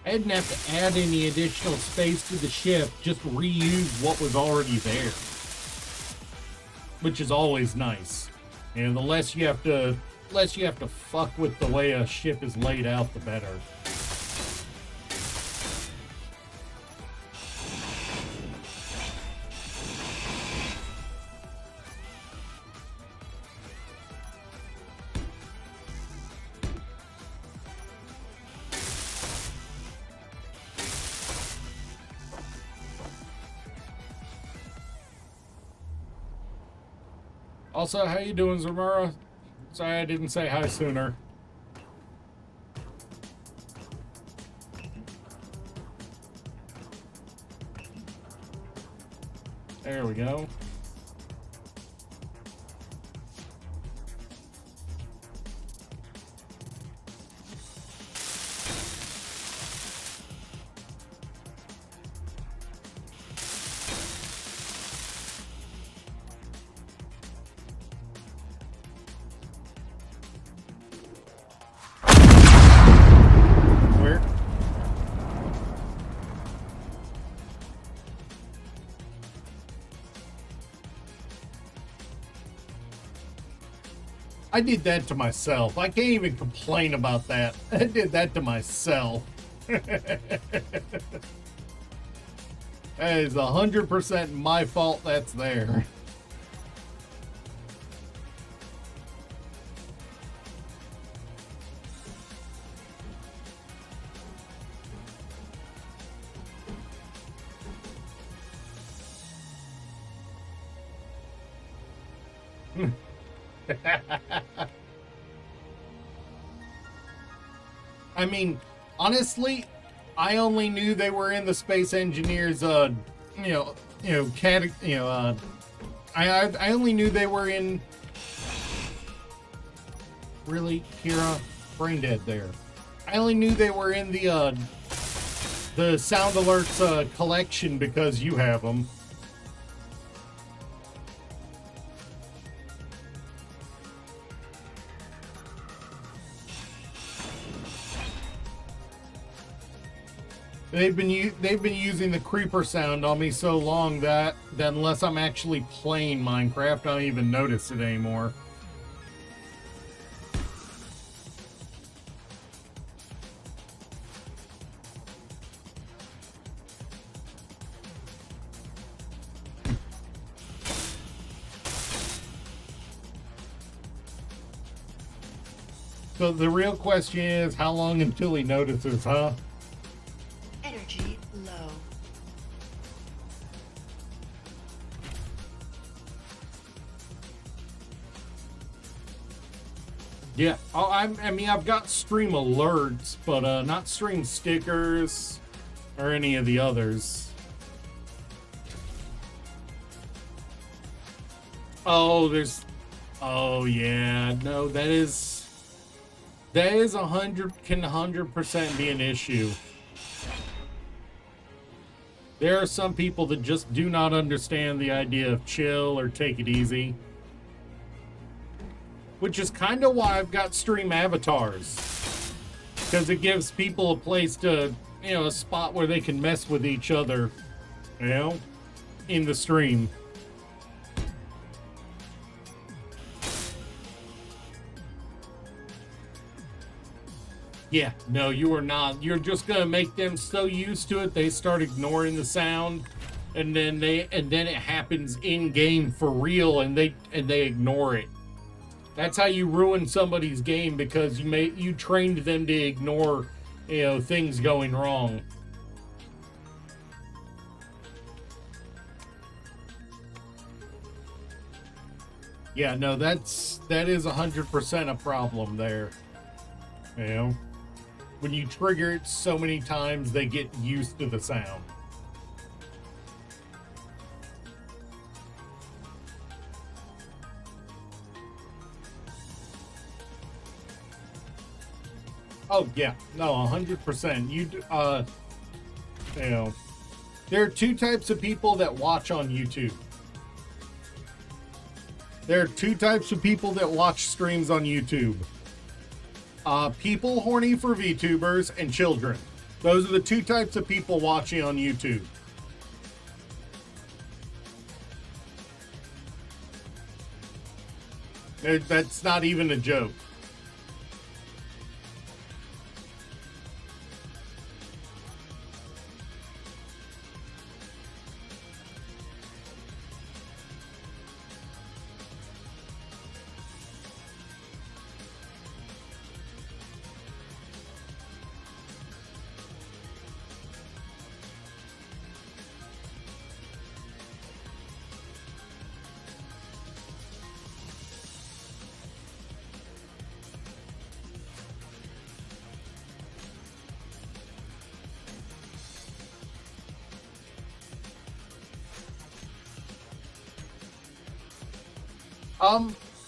I didn't have to add any additional space to the ship, just reuse what was already there. Which is always nice. And the less you have to fuck with the way a ship is laid out, the better. Also, how you doing, Zamura? Sorry I didn't say hi sooner. There we go. I did that to myself. I can't even complain about that. I did that to myself. That is 100% my fault that's there. I mean, honestly, I only knew they were in the Space Engineers, I only knew they were in. Really, Kira, brain dead there. I only knew they were in the Sound Alerts collection because you have them. They've been using the creeper sound on me so long that unless I'm actually playing Minecraft, I don't even notice it anymore. So the real question is, how long until he notices, huh? Energy low. Yeah, oh, I mean, I've got stream alerts, but not stream stickers or any of the others. Oh, oh yeah, no, that is 100% be an issue. There are some people that just do not understand the idea of chill or take it easy. Which is kind of why I've got stream avatars. Because it gives people a place to, a spot where they can mess with each other, in the stream. Yeah, no, you are not. You're just gonna make them so used to it they start ignoring the sound, and then it happens in game for real, and they ignore it. That's how you ruin somebody's game, because you trained them to ignore, things going wrong. Yeah, no, that is 100% a problem there. When you trigger it so many times, they get used to the sound. Oh yeah, no, 100%. There are two types of people that watch on YouTube. There are two types of people that watch streams on YouTube. People horny for VTubers and children. Those are the two types of people watching on YouTube. That's not even a joke.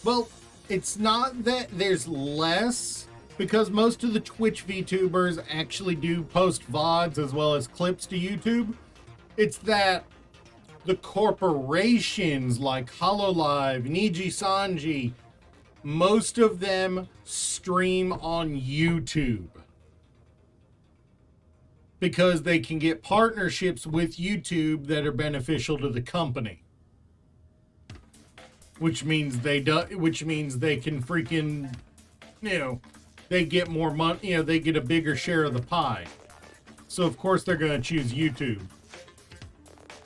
Well, it's not that there's less, because most of the Twitch VTubers actually do post VODs as well as clips to YouTube. It's that the corporations like HoloLive, Niji Sanji, most of them stream on YouTube. Because they can get partnerships with YouTube that are beneficial to the company. Which means they can freaking, they get more money, they get a bigger share of the pie. So of course they're going to choose YouTube.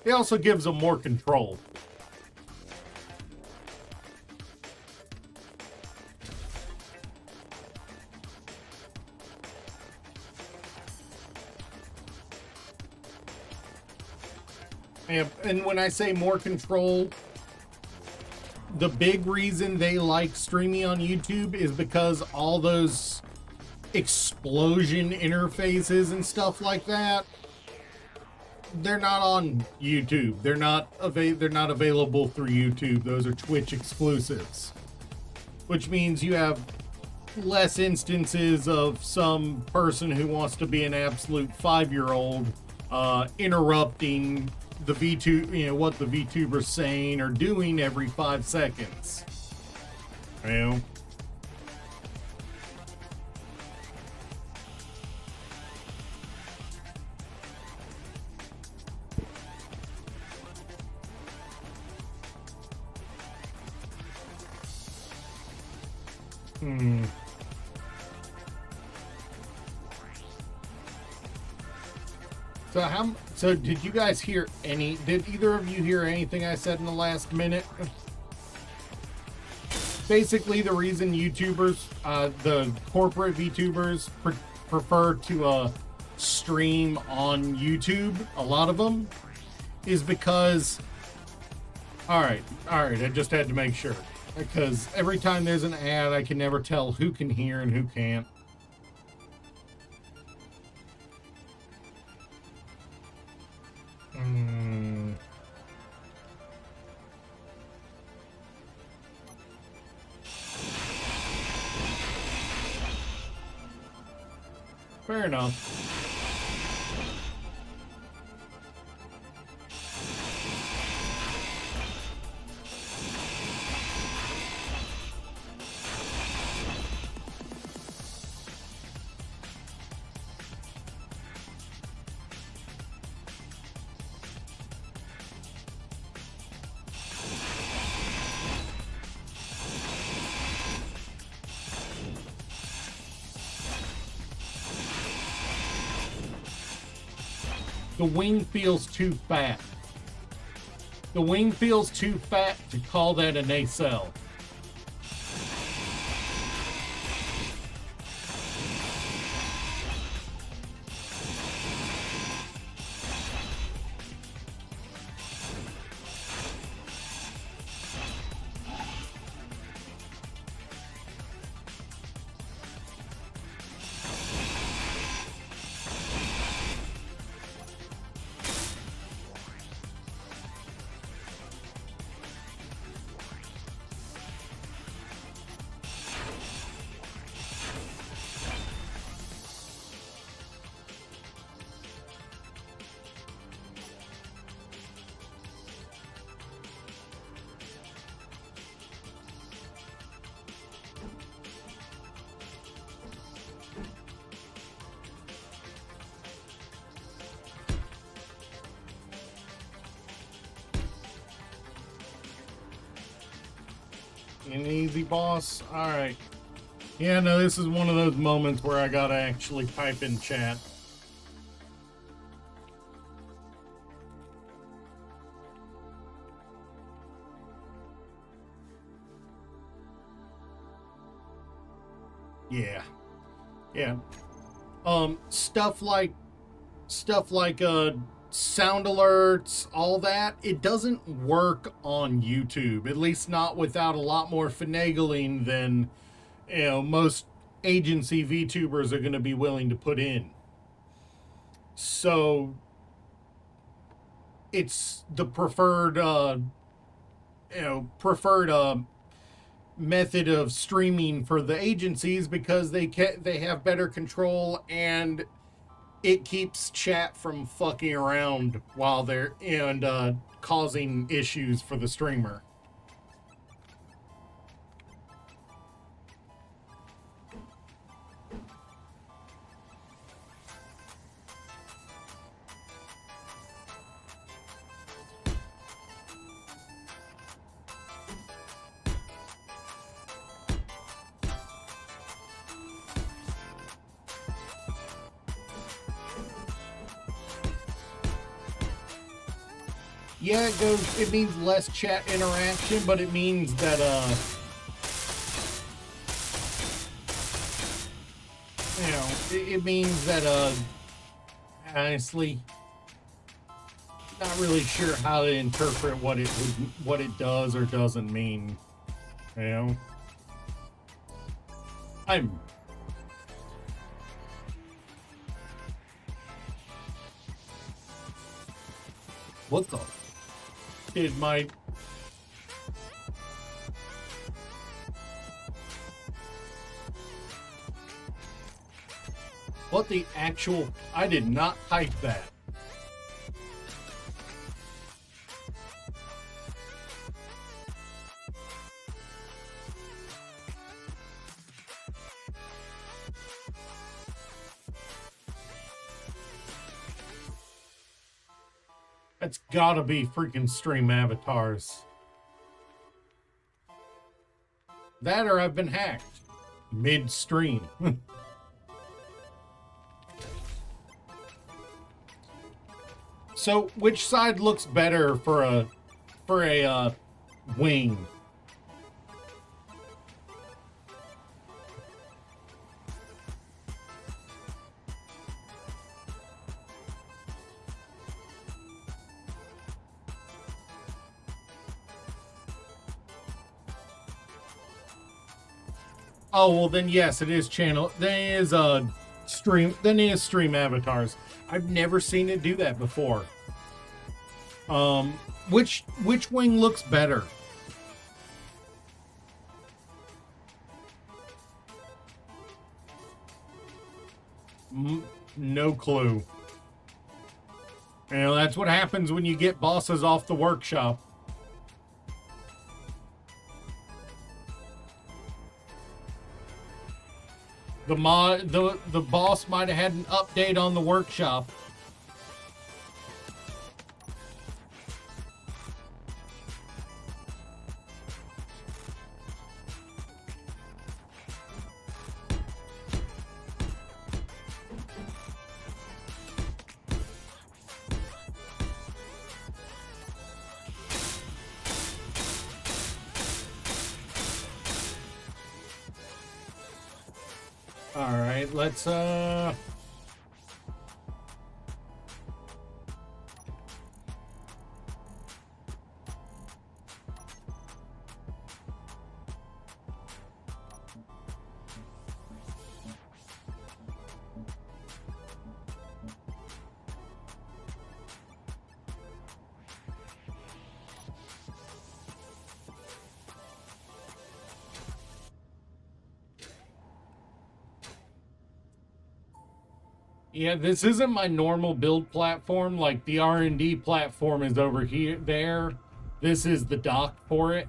It also gives them more control. And when I say more control, the big reason they like streaming on YouTube is because all those explosion interfaces and stuff like that, they're not on YouTube. They're not available through YouTube. Those are Twitch exclusives. Which means you have less instances of some person who wants to be an absolute 5-year-old interrupting the what the VTuber's saying or doing every 5 seconds. So did you guys did either of you hear anything I said in the last minute? Basically, the reason YouTubers, the corporate VTubers prefer to stream on YouTube, a lot of them, is because, all right, I just had to make sure. Because every time there's an ad, I can never tell who can hear and who can't. Fair enough. The wing feels too fat. The wing feels too fat to call that a nacelle. An easy, boss. Alright. Yeah, no, this is one of those moments where I gotta actually type in chat. Yeah. Yeah. Stuff like sound alerts, all that, it doesn't work on YouTube, at least not without a lot more finagling than, you know, most agency VTubers are going to be willing to put in. So it's the preferred method of streaming for the agencies because they have better control, and it keeps chat from fucking around while they're causing issues for the streamer. Yeah, it means less chat interaction, but it means that, it means that, honestly, not really sure how to interpret what it does or doesn't mean, you know? What the? It might. What the actual? I did not type that. That's gotta be freaking stream avatars. That or I've been hacked mid-stream. So, which side looks better for a wing? Oh, well then yes, it is channel. Then it is stream. Then it is stream avatars. I've never seen it do that before. Which wing looks better? No clue. You know, that's what happens when you get bosses off the workshop. The boss might have had an update on the workshop. All right, let's yeah, this isn't my normal build platform. Like the R&D platform is over here, there. This is the dock for it.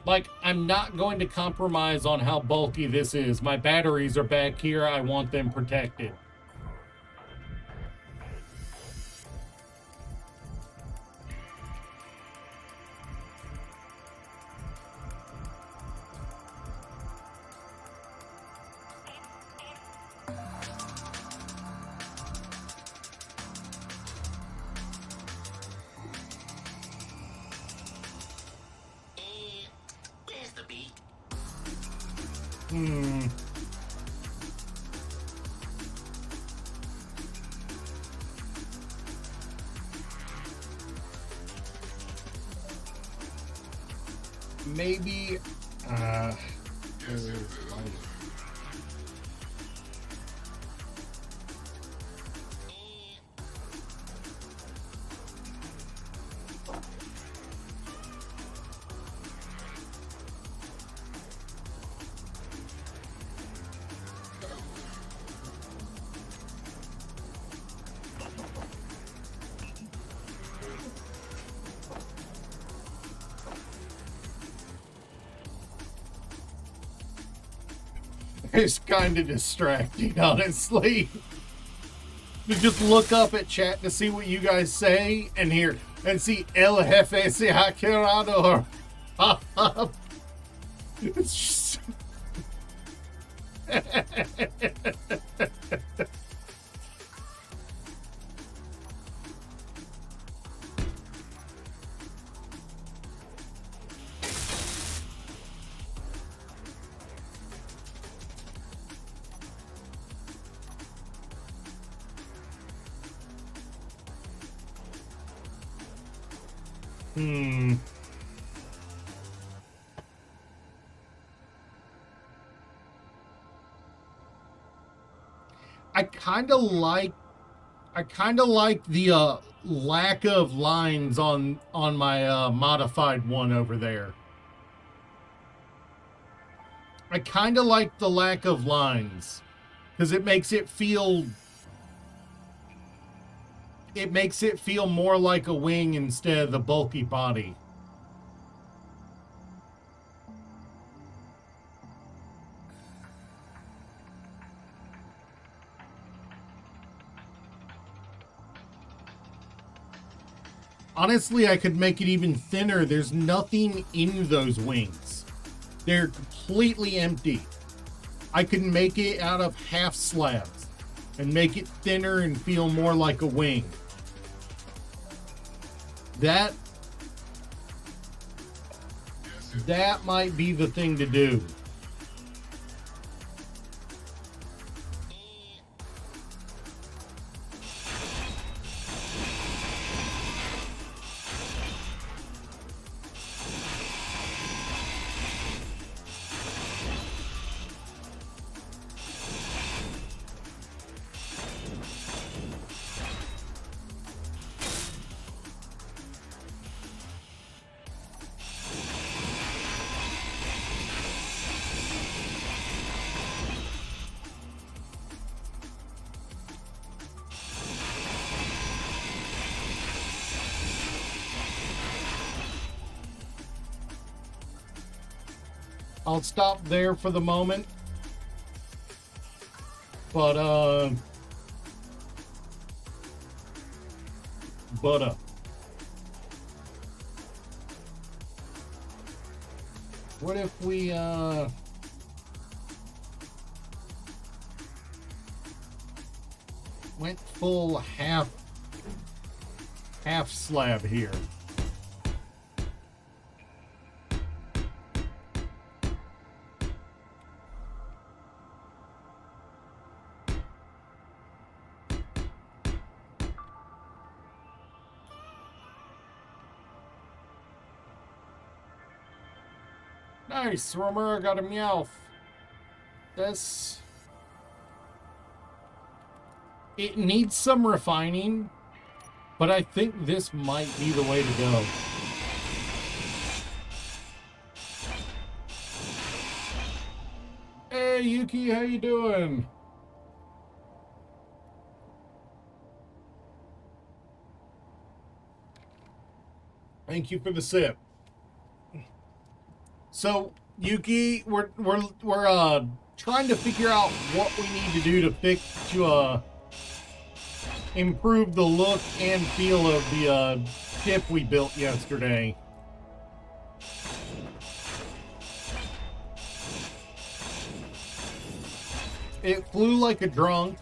Like, I'm not going to compromise on how bulky this is. My batteries are back here. I want them protected. Maybe, it's kind of distracting, honestly. To just look up at chat to see what you guys say and hear and see El Jefe se ha quedado. It's just... I kind of like the lack of lines on my modified one over there. I kind of like the lack of lines because it makes it feel more like a wing instead of the bulky body. Honestly, I could make it even thinner. There's nothing in those wings. They're completely empty. I could make it out of half slabs and make it thinner and feel more like a wing. That might be the thing to do. I'll stop there for the moment. But, what if we, went full half slab here? Nice, Romer, I got a Meowth. It needs some refining, but I think this might be the way to go. Hey, Yuki, how you doing? Thank you for the sip. So, Yuki, we're trying to figure out what we need to do to improve the look and feel of the ship we built yesterday. It flew like a drunk.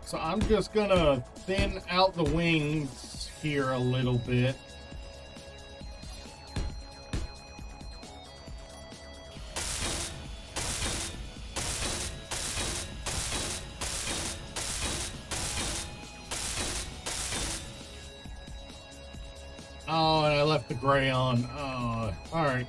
So I'm just gonna thin out the wings here a little bit. Oh, and I left the gray on. All right.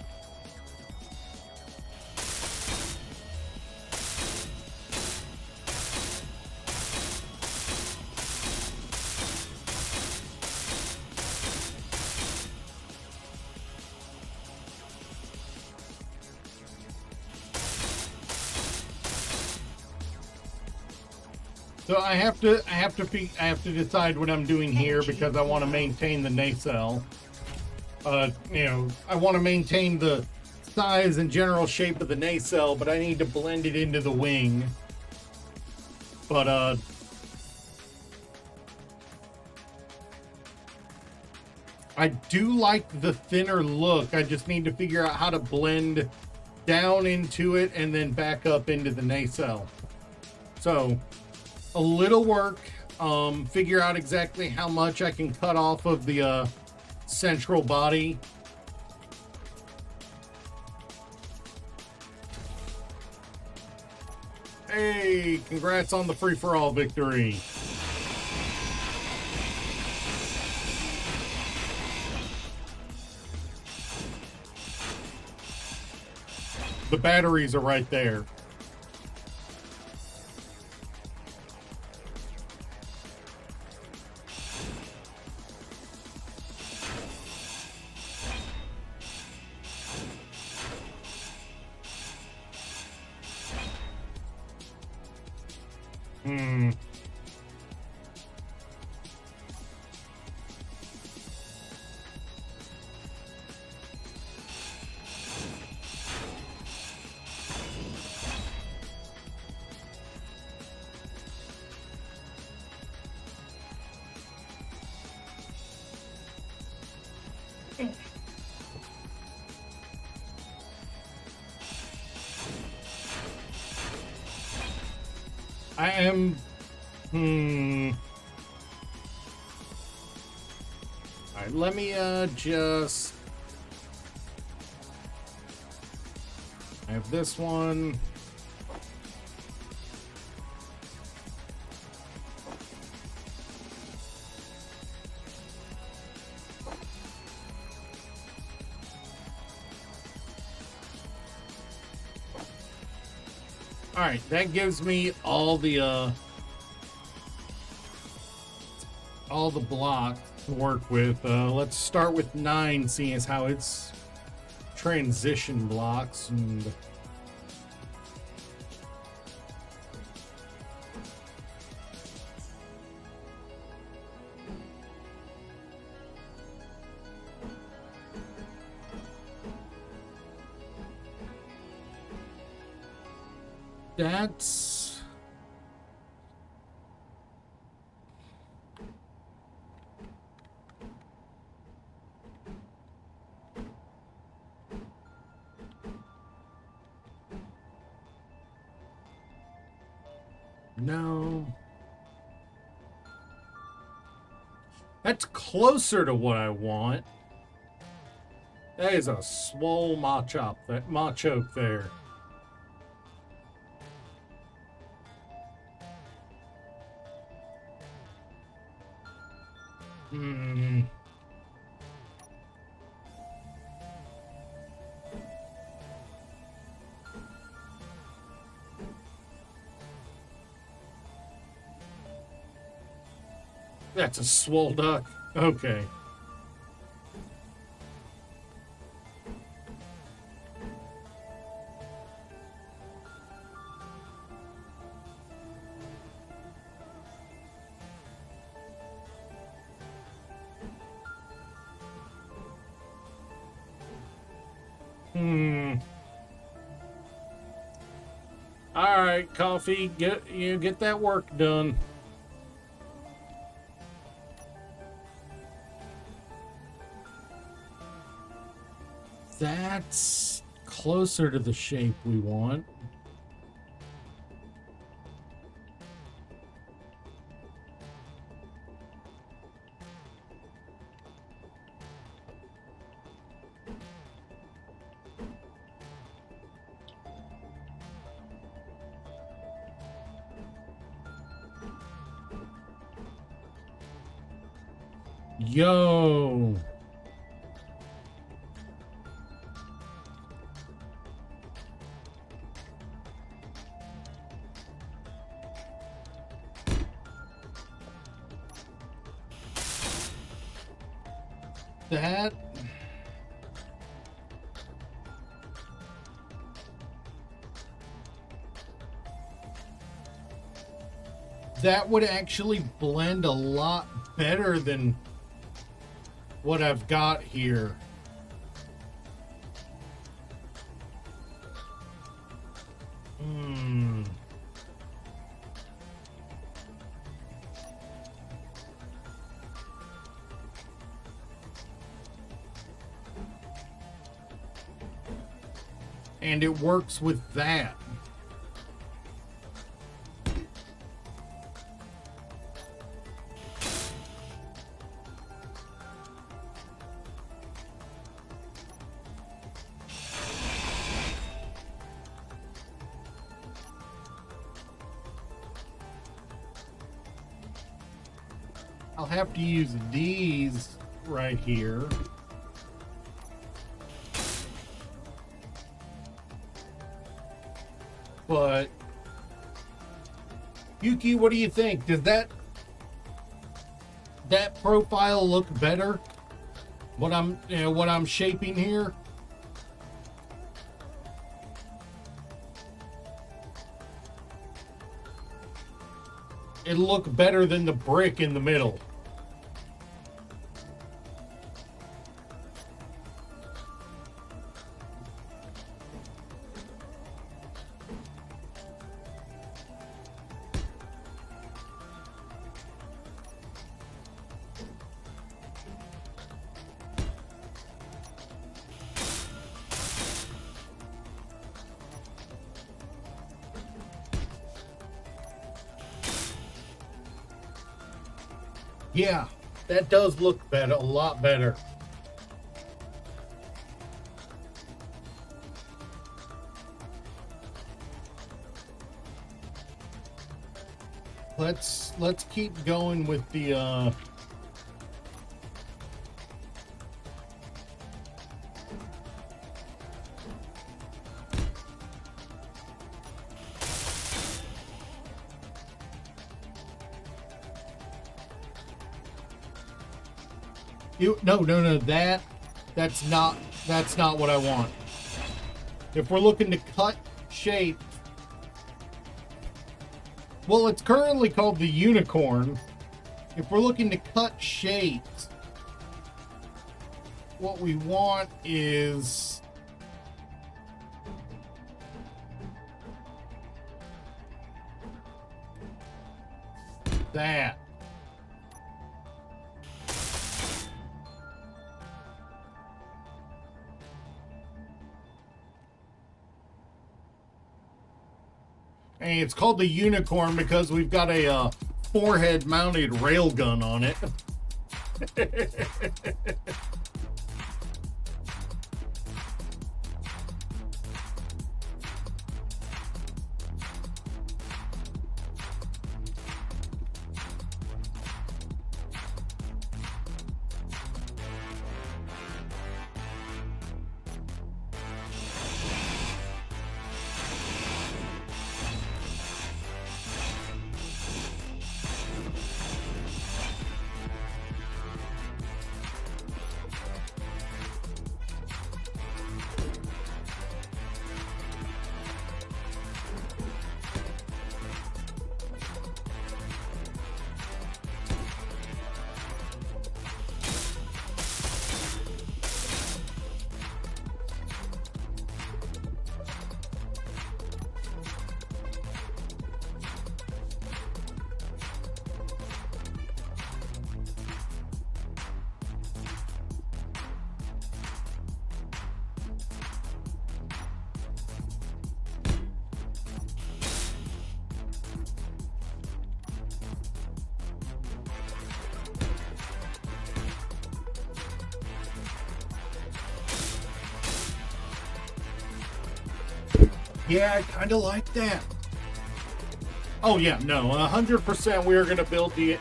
So I have to decide what I'm doing here because I want to maintain the nacelle. I want to maintain the size and general shape of the nacelle, but I need to blend it into the wing. But I do like the thinner look. I just need to figure out how to blend down into it and then back up into the nacelle. So a little work, figure out exactly how much I can cut off of the central body. Hey, congrats on the free-for-all victory. The batteries are right there. I am... Alright, let me just... I have this one. Alright, that gives me all the blocks to work with. Let's start with 9, seeing as how it's transition blocks. And That's... No. That's closer to what I want. That is a swole machoke there. Hmm. That's a swole duck. Okay. All right, coffee. Get that work done. That's closer to the shape we want. Yo. That would actually blend a lot better than what I've got here. And it works with that. I'll have to use these right here. But Yuki, what do you think? Does that profile look better? What I'm shaping here? It'll look better than the brick in the middle. Yeah, that does look better, a lot better. Let's keep going with the No, that's not what I want. If we're looking to cut shape, well, it's currently called the unicorn. If we're looking to cut shapes, what we want is that. And it's called the Unicorn because we've got a forehead mounted railgun on it. Yeah, I kind of like that. Oh yeah, no, 100%. We are gonna build the,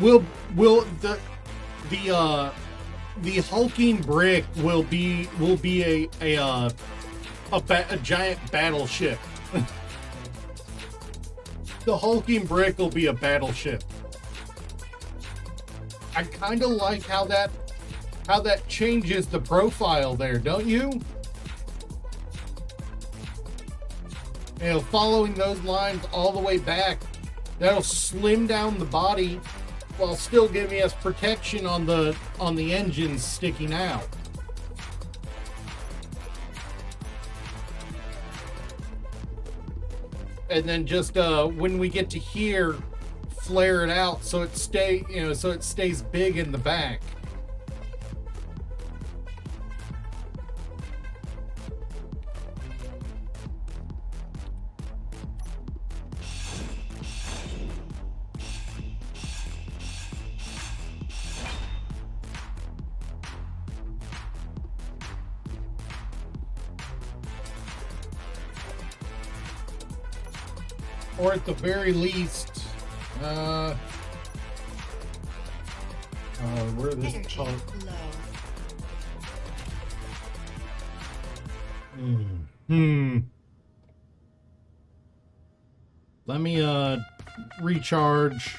we'll the hulking brick will be a giant battleship. The hulking brick will be a battleship. I kind of like how that changes the profile there, don't you? You know, following those lines all the way back, that'll slim down the body while still giving us protection on the engines sticking out. And then just when we get to here, flare it out so it stays big in the back. Or at the very least, where this Energy part? low. Let me recharge.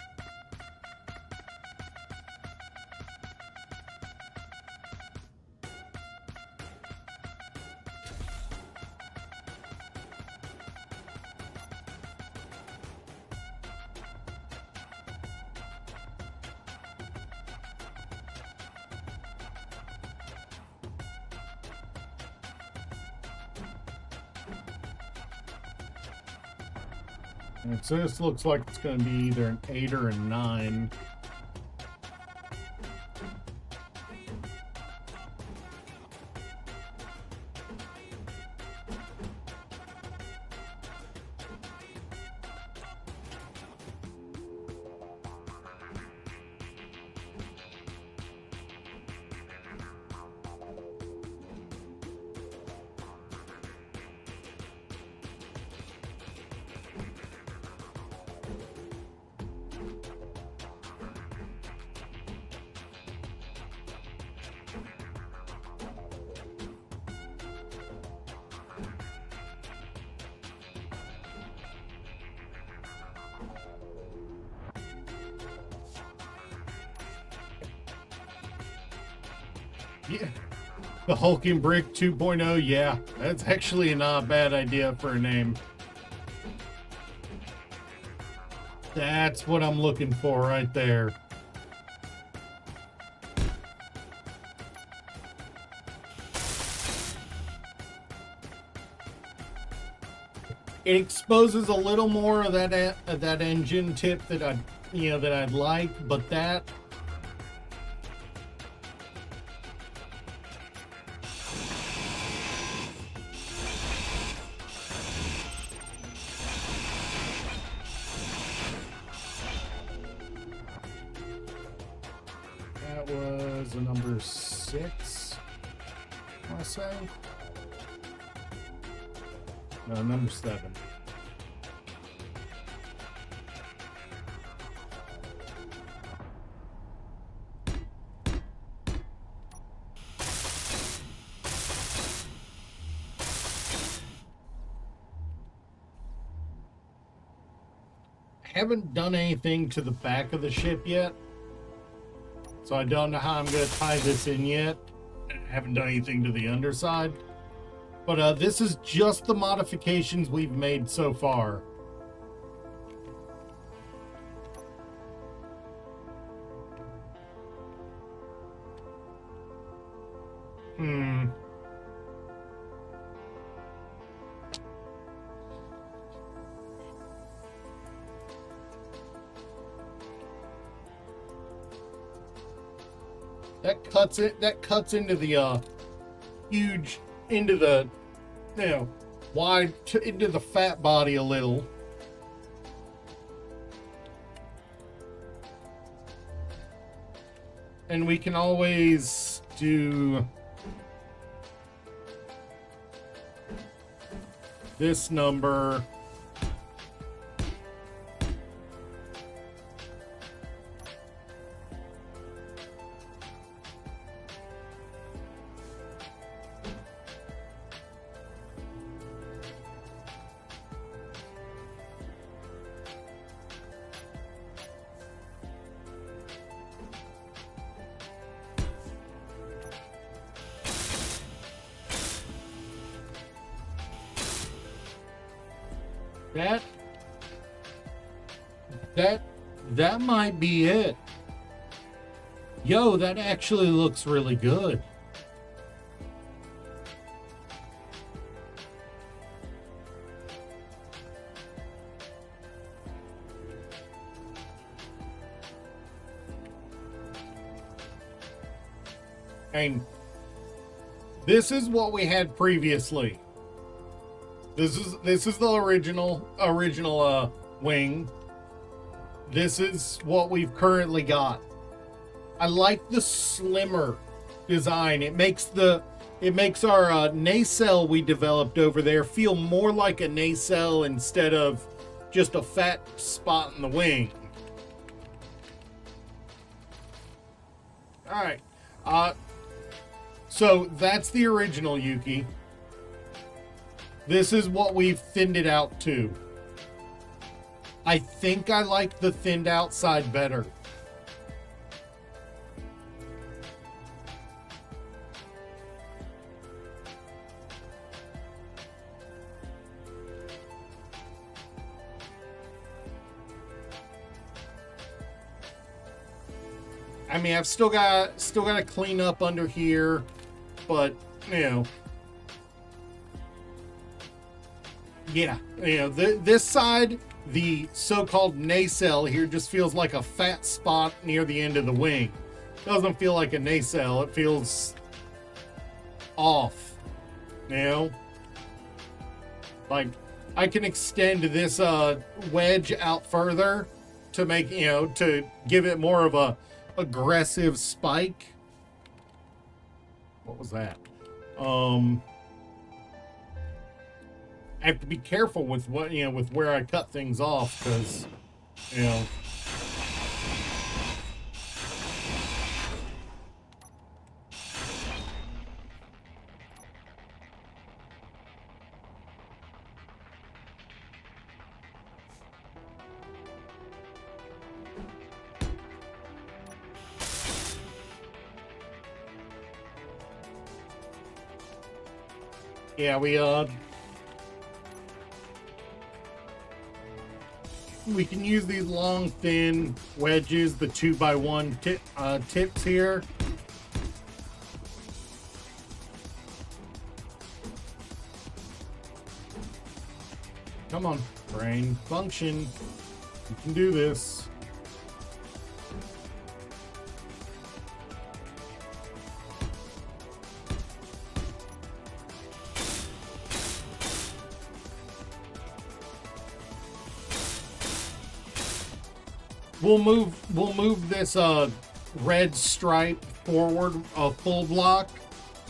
And so this looks like it's going to be either an 8 or a 9. Yeah. The Hulking Brick 2.0, yeah. That's actually not a bad idea for a name. That's what I'm looking for right there. it exposes a little more of that engine tip that I'd like, but that was a number 6, I want to say. No, number 7. Haven't done anything to the back of the ship yet, so I don't know how I'm going to tie this in yet. I haven't done anything to the underside. But this is just the modifications we've made so far. That cuts into the huge, into the, wide, into the fat body a little. And we can always do this number. That might be it. Yo, that actually looks really good. And this is what we had previously. This is the original wing. This is what we've currently got. I like the slimmer design. It makes our nacelle we developed over there feel more like a nacelle instead of just a fat spot in the wing. All right. So that's the original Yuki. This is what we've thinned it out to. I think I like the thinned outside better. I mean, I've still got to clean up under here, but yeah, this side, the so-called nacelle here, just feels like a fat spot near the end of the wing. Doesn't feel like a nacelle. It feels off. Like I can extend this wedge out further to make to give it more of a aggressive spike. What was that? I have to be careful with what with where I cut things off, because yeah, we can use these long, thin wedges, the 2x1 tips here. Come on, brain, function. You can do this. We'll move this red stripe forward a full block.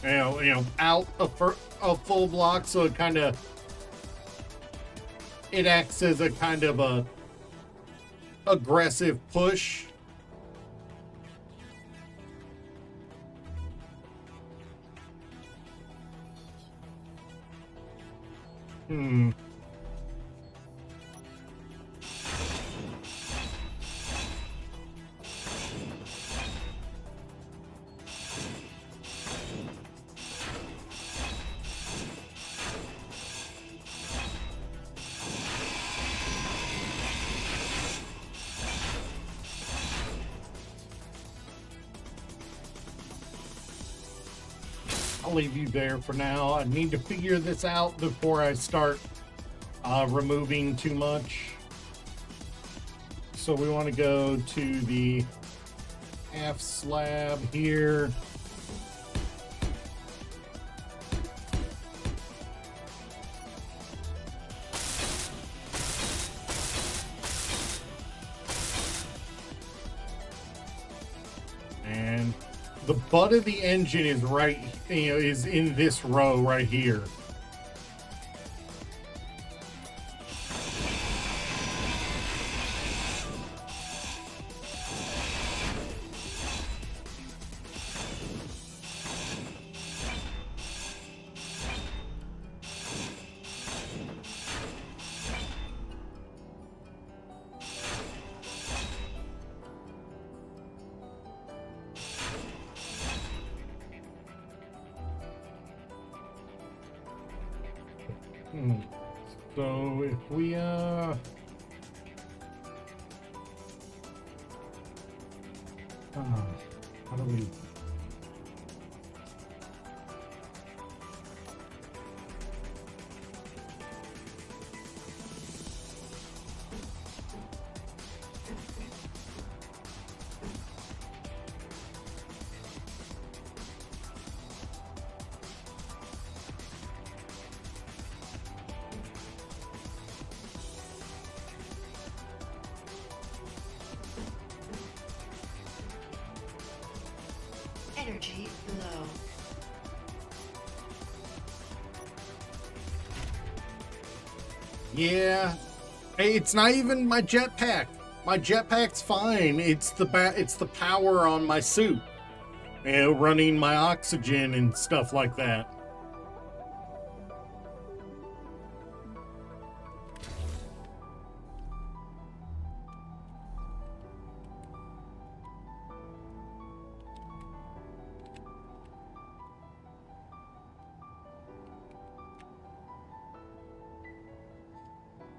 Out a full block, so it kind of acts as a kind of a aggressive push. I'll leave you there for now. I need to figure this out before I start removing too much. So we want to go to the half slab here. And the butt of the engine is is in this row right here. So if we how do we Energy low. Yeah, it's not even my jetpack. My jetpack's fine. It's the power on my suit, running my oxygen and stuff like that.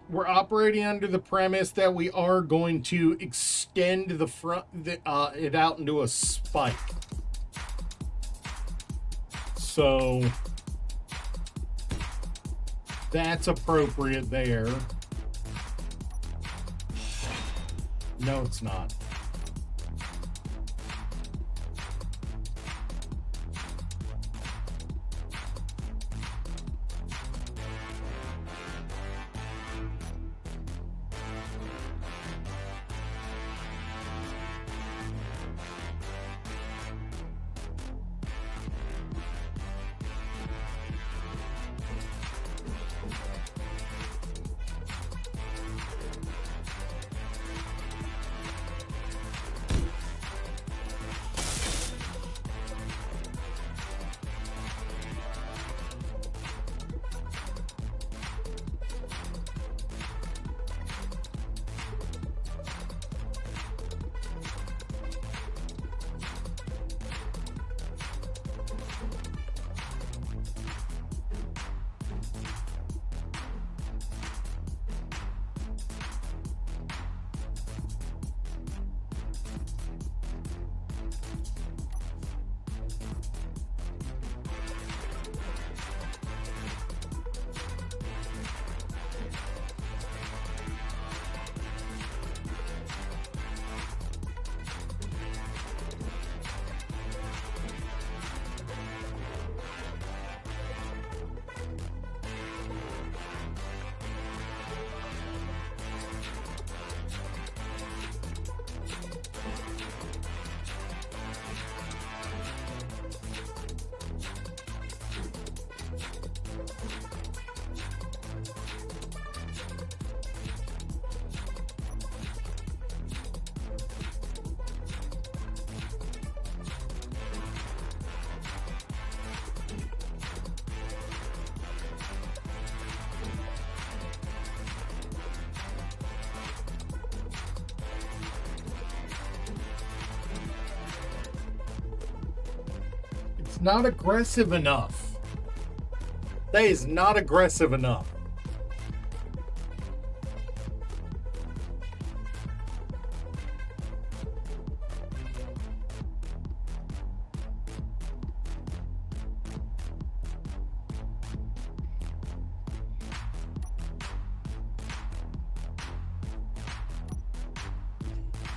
We're operating under the premise that we are going to extend the front, it out into a spike. So that's appropriate there. No, it's not. That's not aggressive enough. That is not aggressive enough.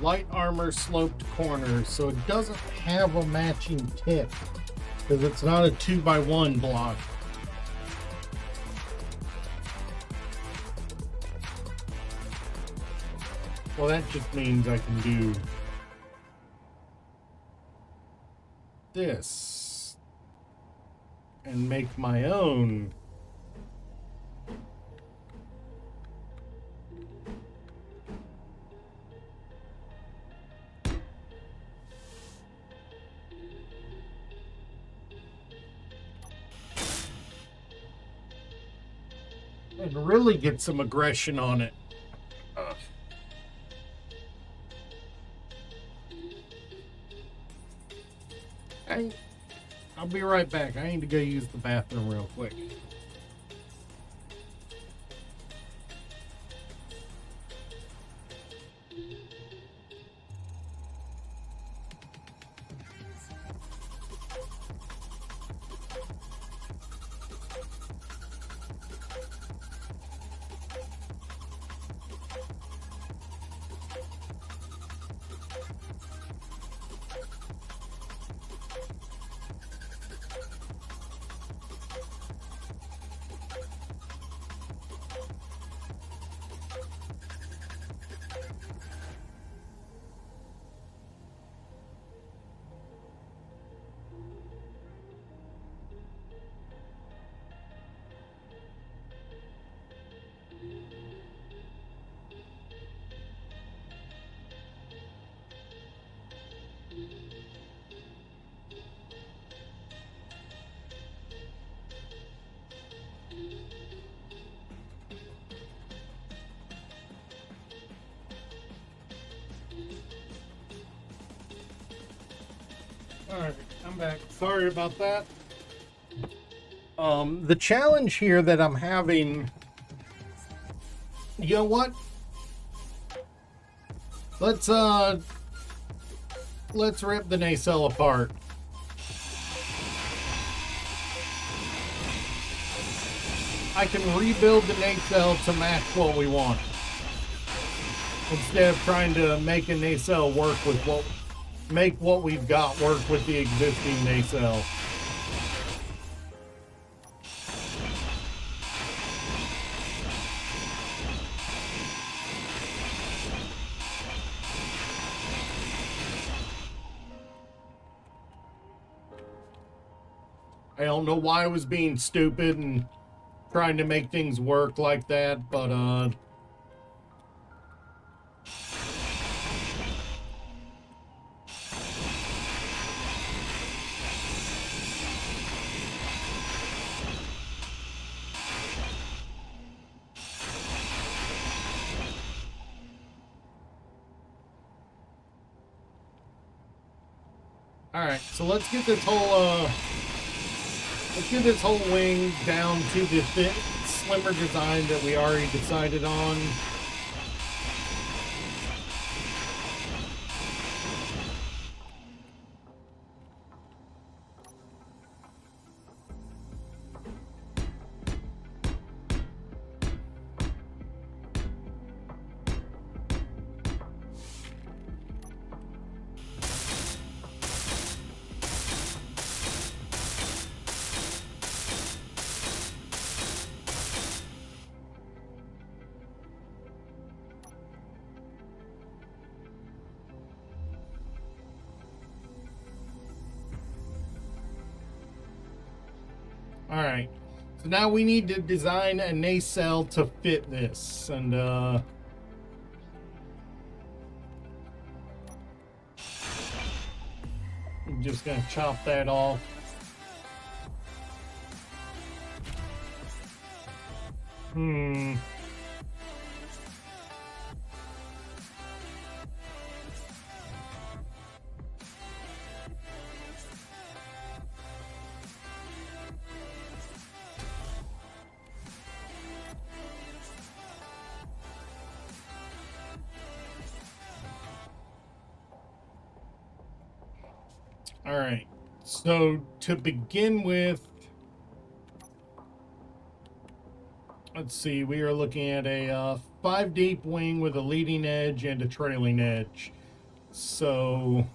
Light armor sloped corners, so it doesn't have a matching tip because it's not a 2x1 block. Well, that just means I can do this and make my own. And really get some aggression on it. I'll be right back. I need to go use the bathroom real quick. Alright, I'm back. Sorry about that. The challenge here that I'm having... You know what? Let's rip the nacelle apart. I can rebuild the nacelle to match what we want. Instead of trying to make a nacelle work with make what we've got work with the existing nacelle. I don't know why I was being stupid and trying to make things work like that, but alright, so let's get this whole wing down to the thin, slimmer design that we already decided on. Alright, so now we need to design a nacelle to fit this, and I'm just gonna chop that off. All right. So to begin with, let's see. We are looking at a 5 deep wing with a leading edge and a trailing edge. So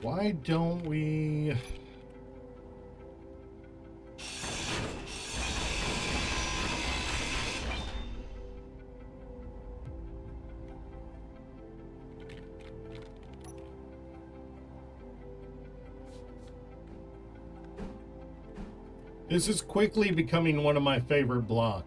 why don't we... This is quickly becoming one of my favorite blocks.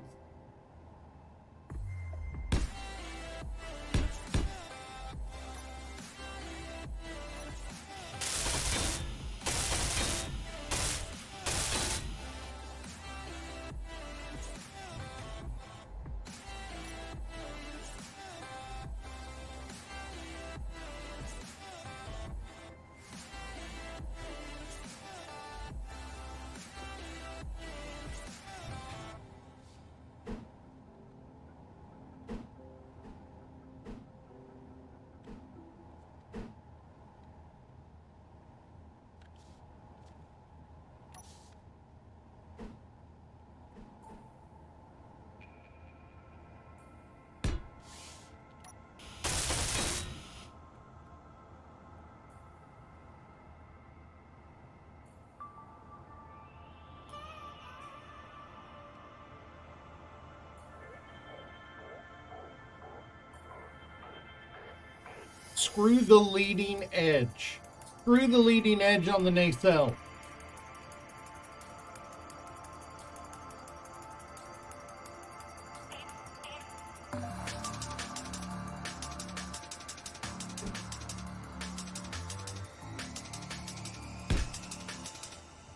Screw the leading edge. Screw the leading edge on the nacelle.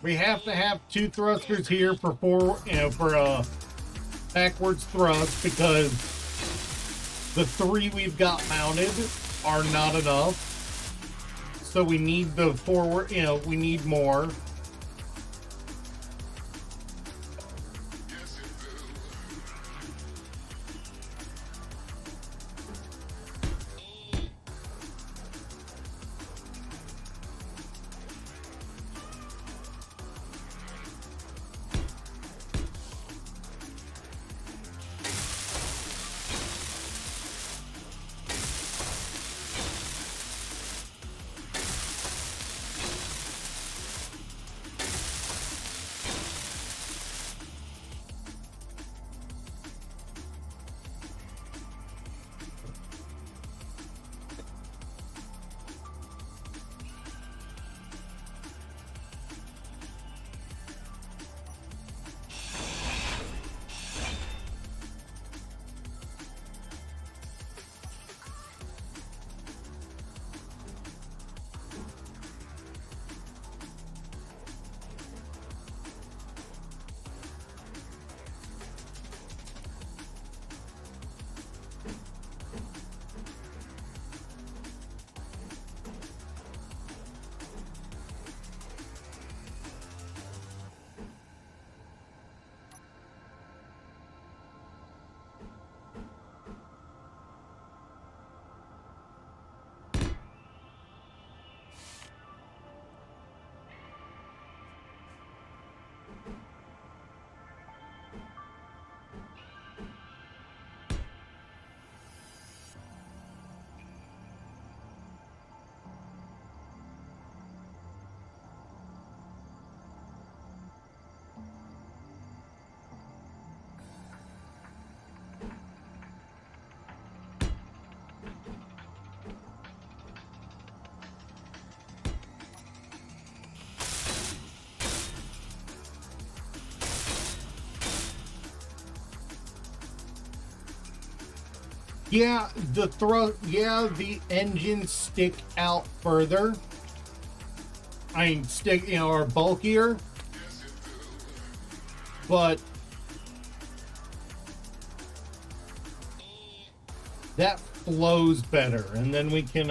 We have to have 2 thrusters here for for backwards thrust, because the 3 we've got mounted are not enough. So we need the forward, we need more. Yeah, the engines stick out further. I mean, are bulkier. But that flows better, and then we can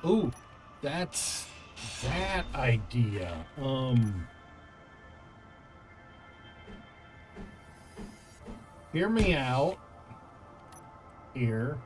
Ooh, that's that idea. Hear me out here.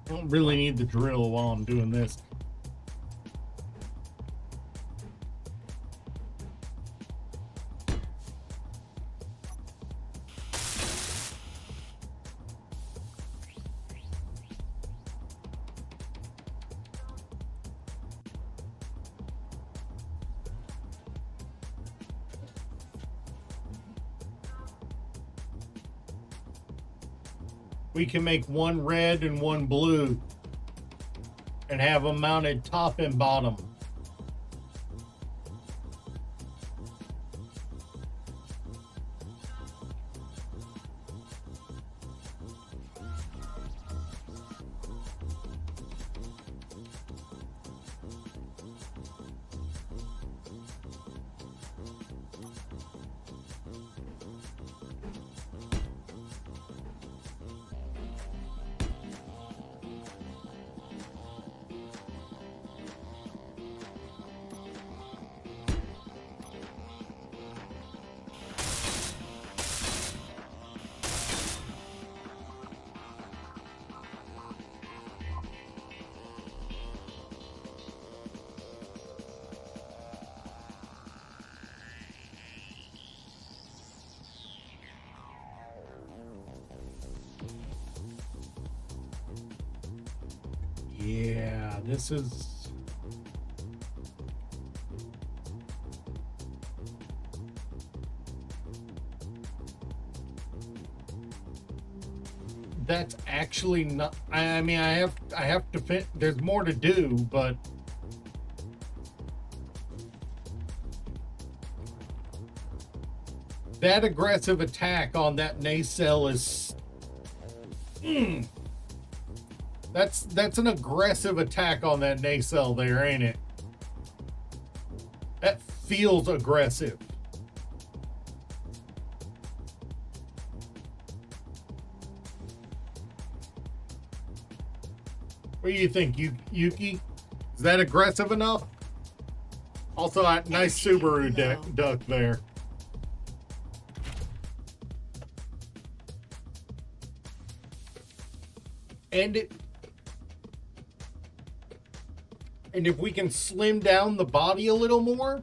I don't really need the drill while I'm doing this. We can make one red and one blue and have them mounted top and bottom. Yeah, this is... That's actually not... I mean, I have to fit... There's more to do, but... That aggressive attack on that nacelle is... That's an aggressive attack on that nacelle there, ain't it? That feels aggressive. What do you think, Yuki? Is that aggressive enough? Also, a nice Subaru duck there. And if we can slim down the body a little more,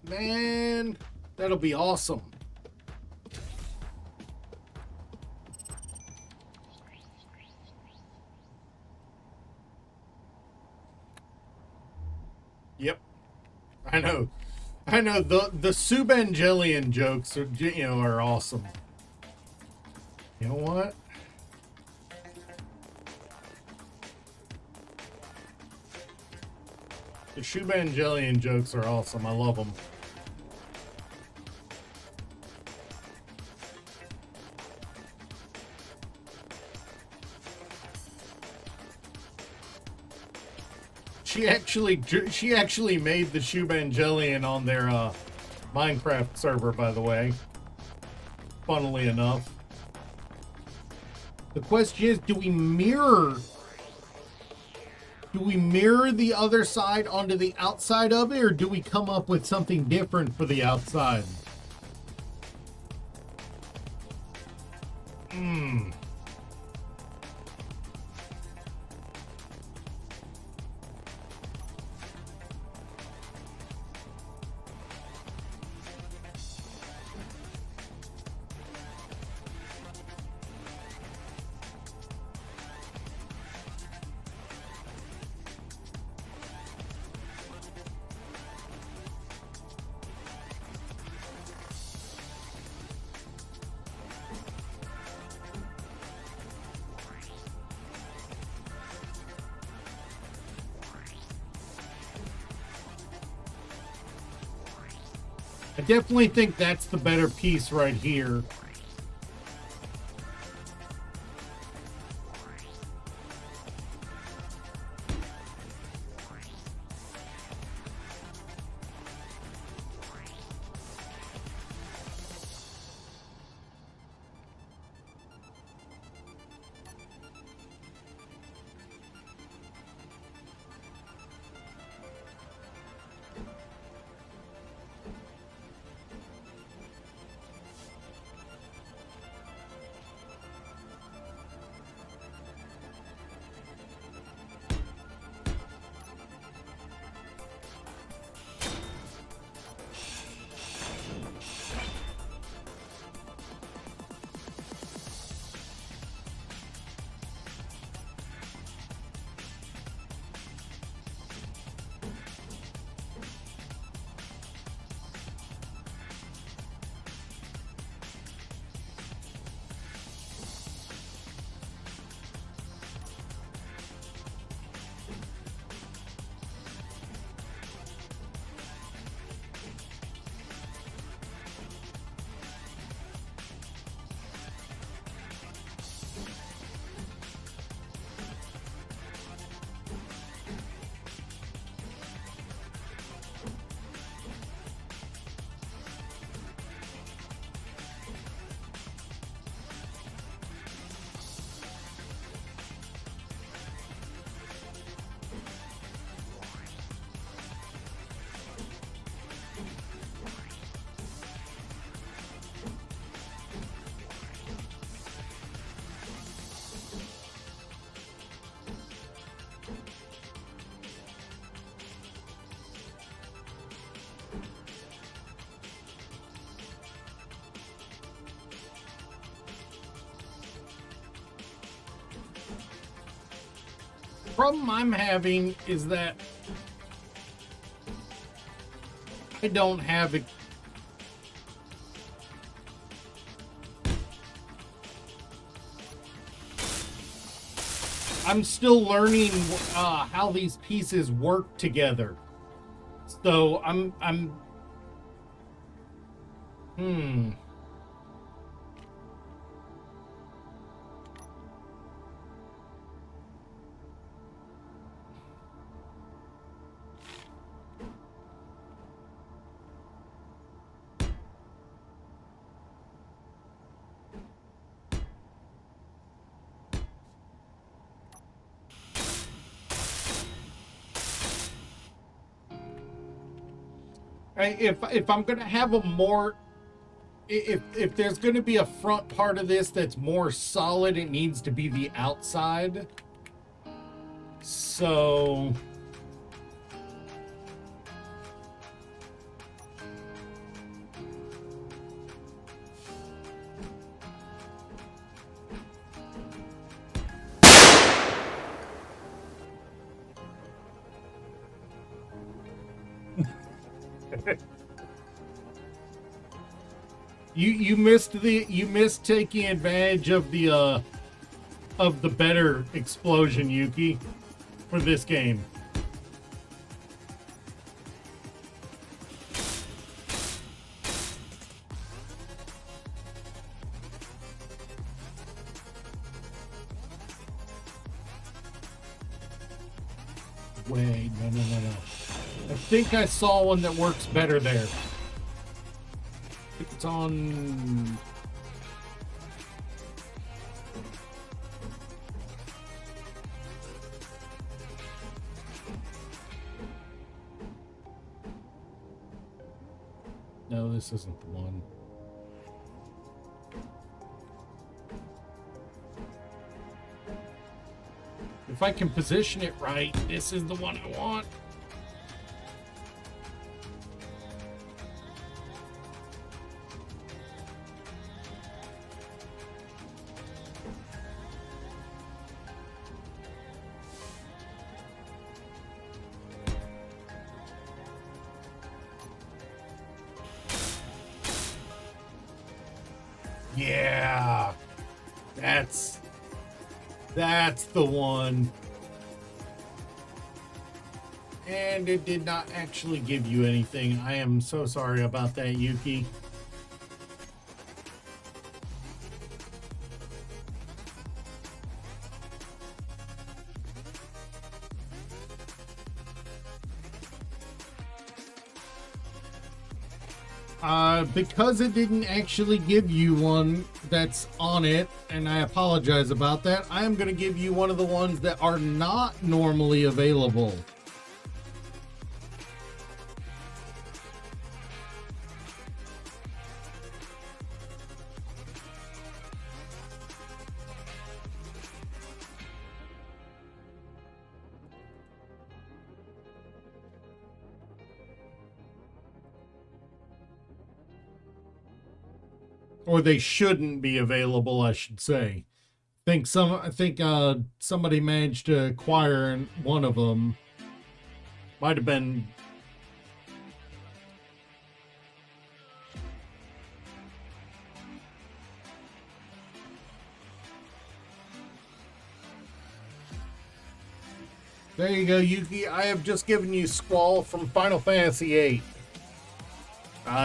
man, that'll be awesome. Yep, I know. The Subangelian jokes are awesome. You know what? The Subangelian jokes are awesome. I love them. She actually made the Subangelian on their Minecraft server, by the way. Funnily enough. The question is, do we mirror the other side onto the outside of it, or do we come up with something different for the outside? I definitely think that's the better piece right here. Problem I'm having is that I don't have it. I'm still learning how these pieces work together. So hmm. If I'm gonna have a more, if there's gonna be a front part of this that's more solid, it needs to be the outside. So you missed taking advantage of the better explosion, Yuki, for this game. Wait, no. I think I saw one that works better there. It's on. No, this isn't the one. If I can position it right, this is the one I want. Yeah, that's the one. And it did not actually give you anything. I am so sorry about that, Yuki. Because it didn't actually give you one that's on it, and I apologize about that, I am going to give you one of the ones that are not normally available. Or they shouldn't be available, I should say. I think somebody managed to acquire one of them. Might have been. There you go, Yuki. I have just given you Squall from Final Fantasy VIII.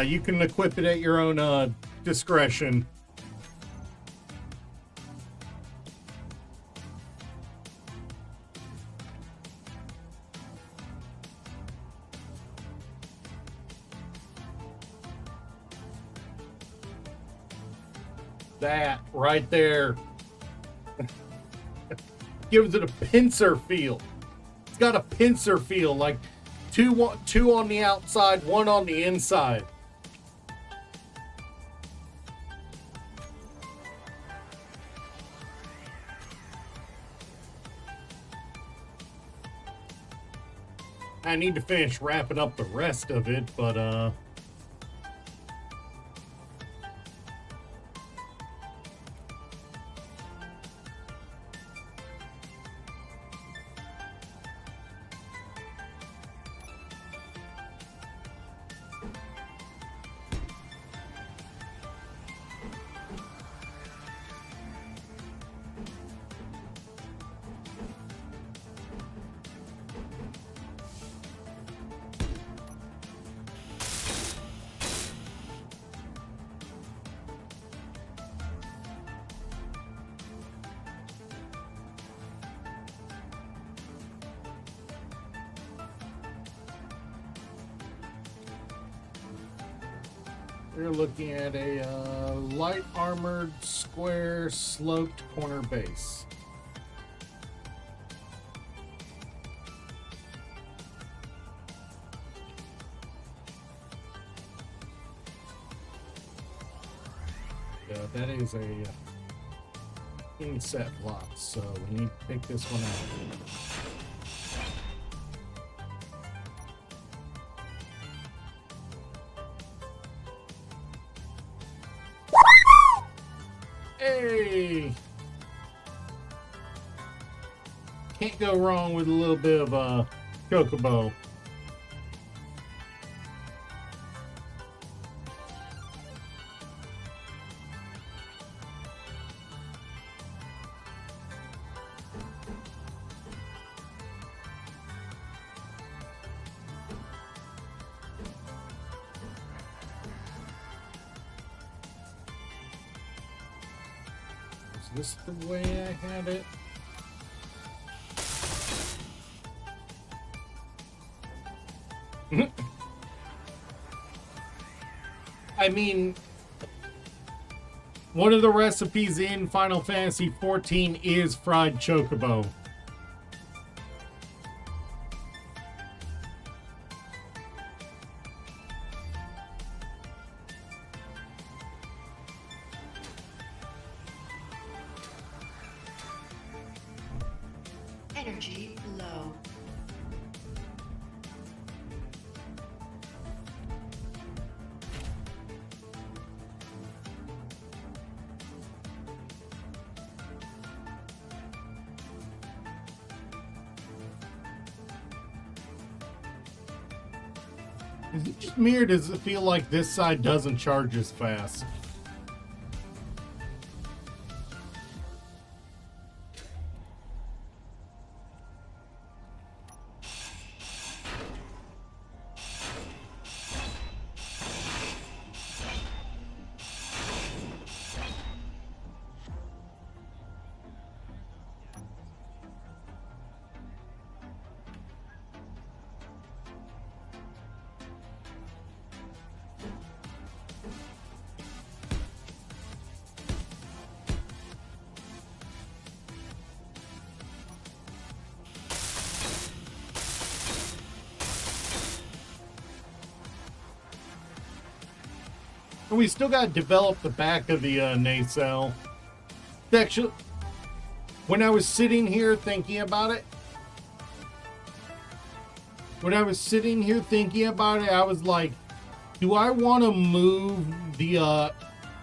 You can equip it at your own discretion. That right there gives it a pincer feel. It's got a pincer feel, like two on the outside, one on the inside. I need to finish wrapping up the rest of it, but we're looking at a light armored square sloped corner base. That is a inset block, so we need to pick this one out. Hey! Can't go wrong with a little bit of chocobo. Is this the way I had it? I mean, one of the recipes in Final Fantasy XIV is fried chocobo. Energy low. Is it just me, or does it feel like this side doesn't charge as fast? We still got to develop the back of the nacelle. Actually, when I was sitting here thinking about it, I was like, do I want to move the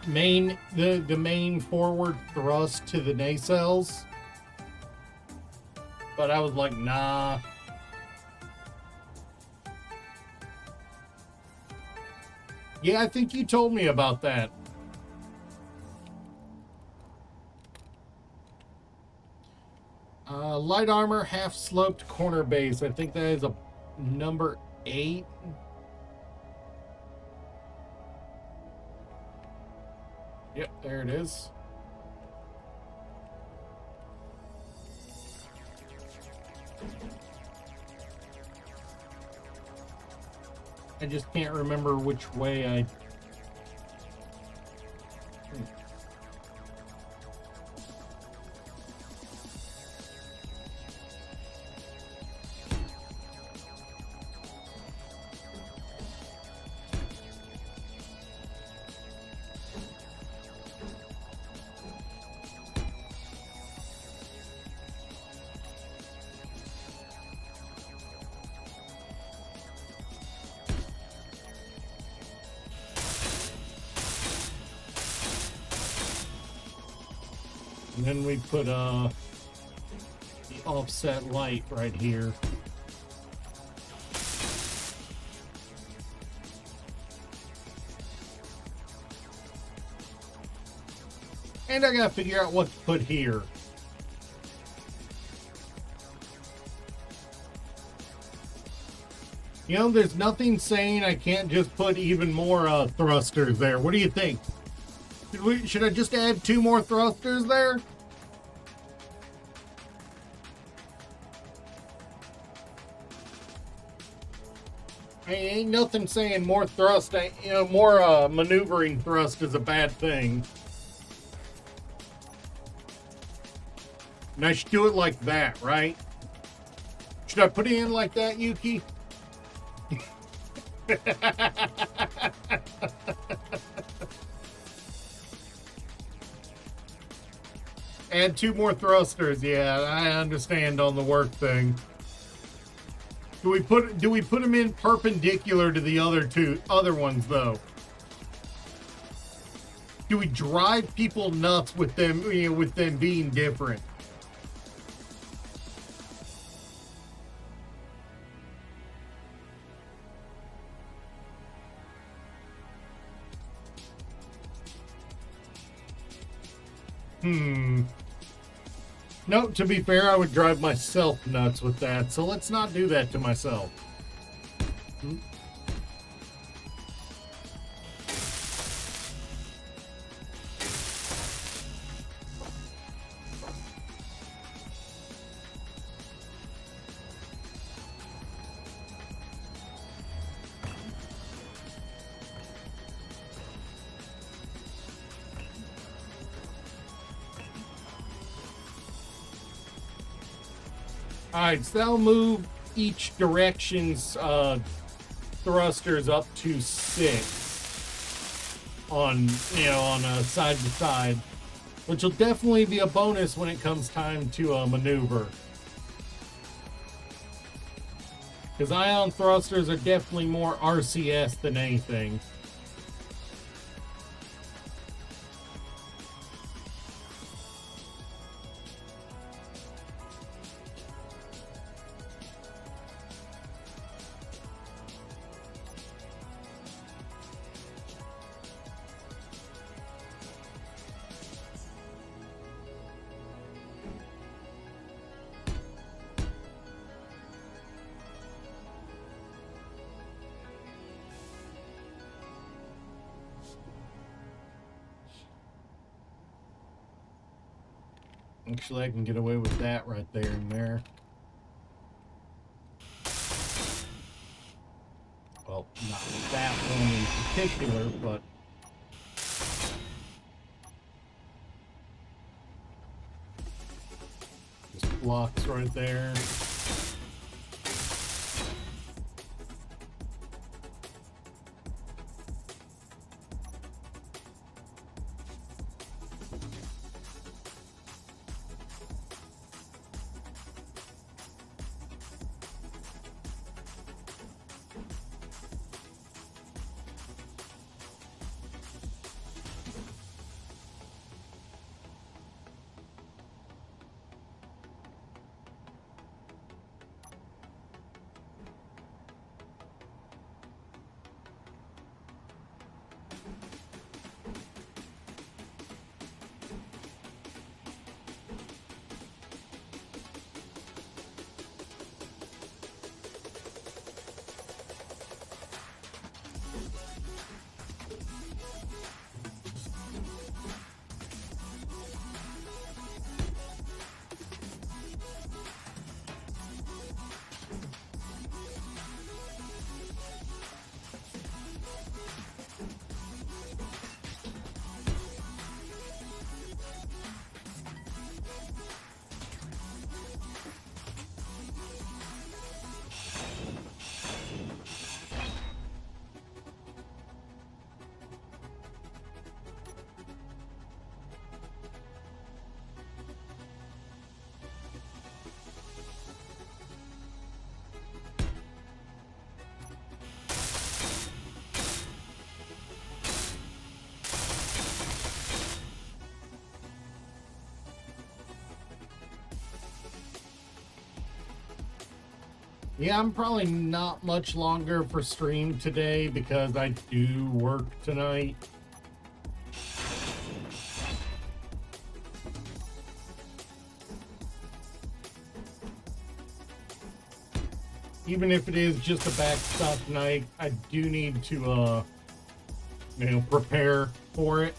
main forward thrust to the nacelles? But I was like, nah. Yeah, I think you told me about that. Light armor, half sloped corner base. I think that is a number 8. Yep, there it is. I just can't remember which way I... And then we put the offset light right here. And I gotta figure out what to put here. You know, there's nothing saying I can't just put even more thrusters there. What do you think? Should I just add 2 more thrusters there? Ain't nothing saying more thrust, more maneuvering thrust is a bad thing. And I should do it like that, right? Should I put it in like that, Yuki? Add 2 more thrusters. Yeah, I understand on the work thing. Do we put them in perpendicular to the other ones though? Do we drive people nuts with them, with them being different? No, to be fair, I would drive myself nuts with that, so let's not do that to myself. Alright, so that'll move each direction's thrusters up to 6 on, on a side to side, which will definitely be a bonus when it comes time to maneuver. Because ion thrusters are definitely more RCS than anything. Actually, I can get away with that right there and there. Well, not that one in particular, but... just blocks right there. Yeah, I'm probably not much longer for stream today because I do work tonight. Even if it is just a backstop night, I do need to, prepare for it.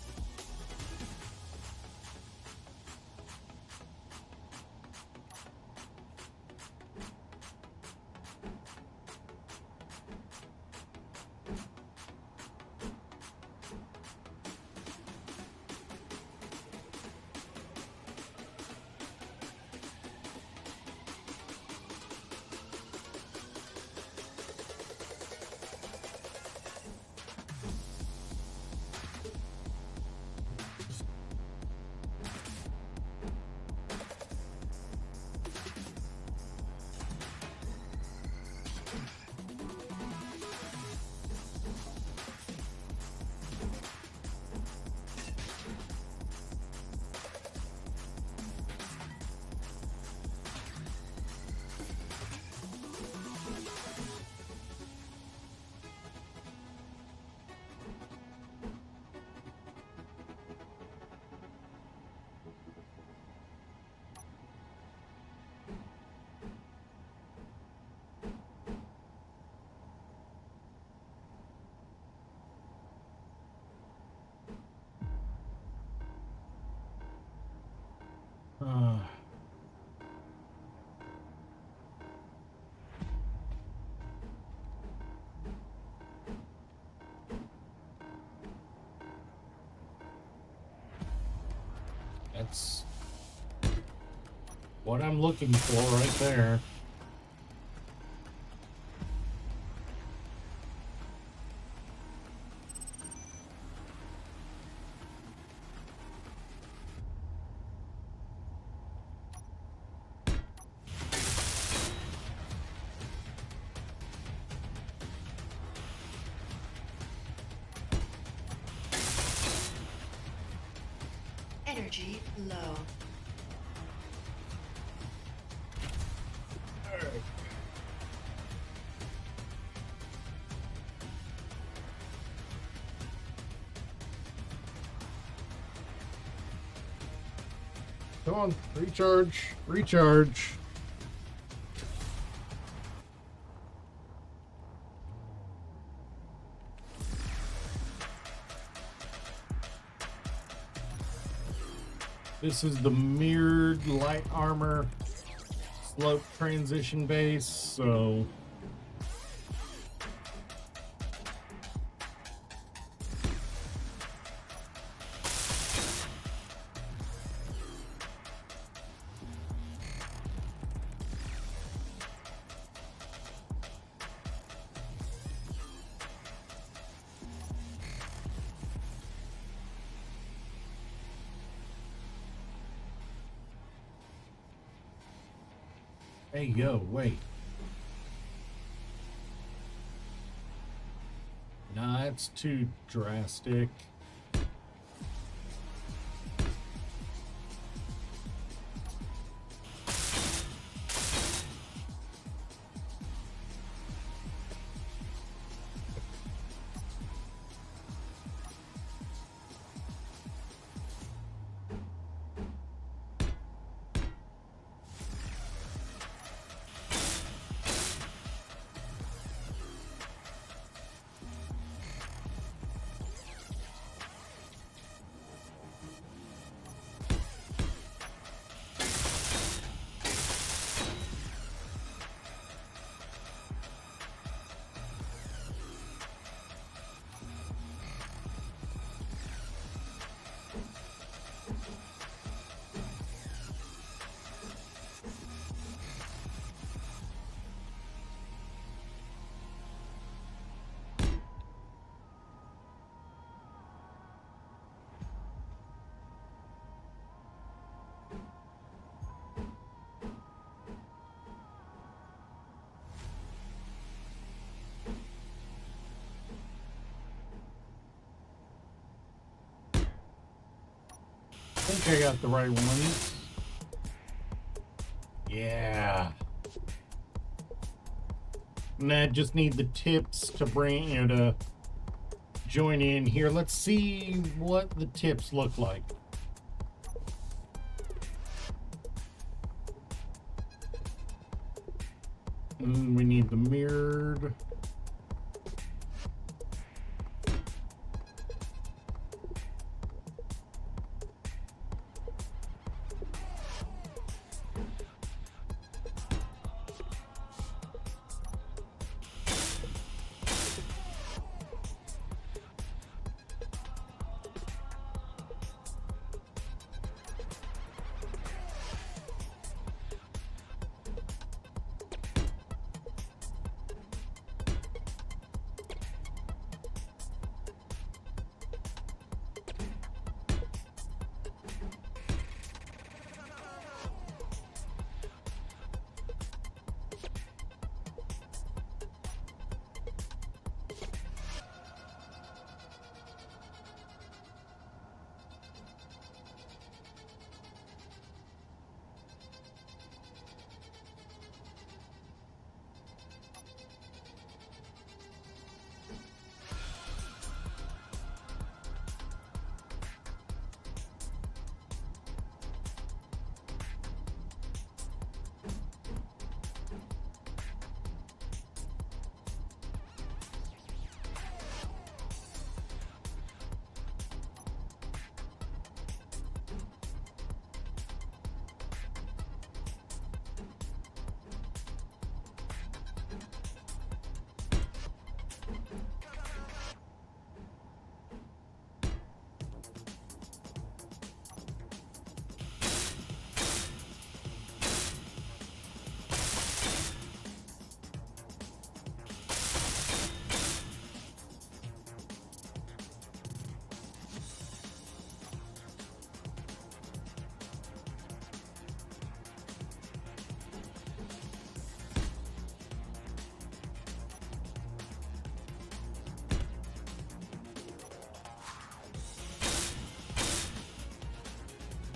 Uh, that's what I'm looking for right there. Energy low. Come on, recharge, recharge. This is the mirrored light armor slope transition base, so hey, yo, wait. Nah, it's too drastic. I think I got the right ones. Yeah. And I just need the tips to bring, to join in here. Let's see what the tips look like. And we need the mirrored.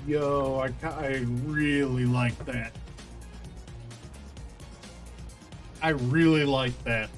Yo, I really like that. I really like that.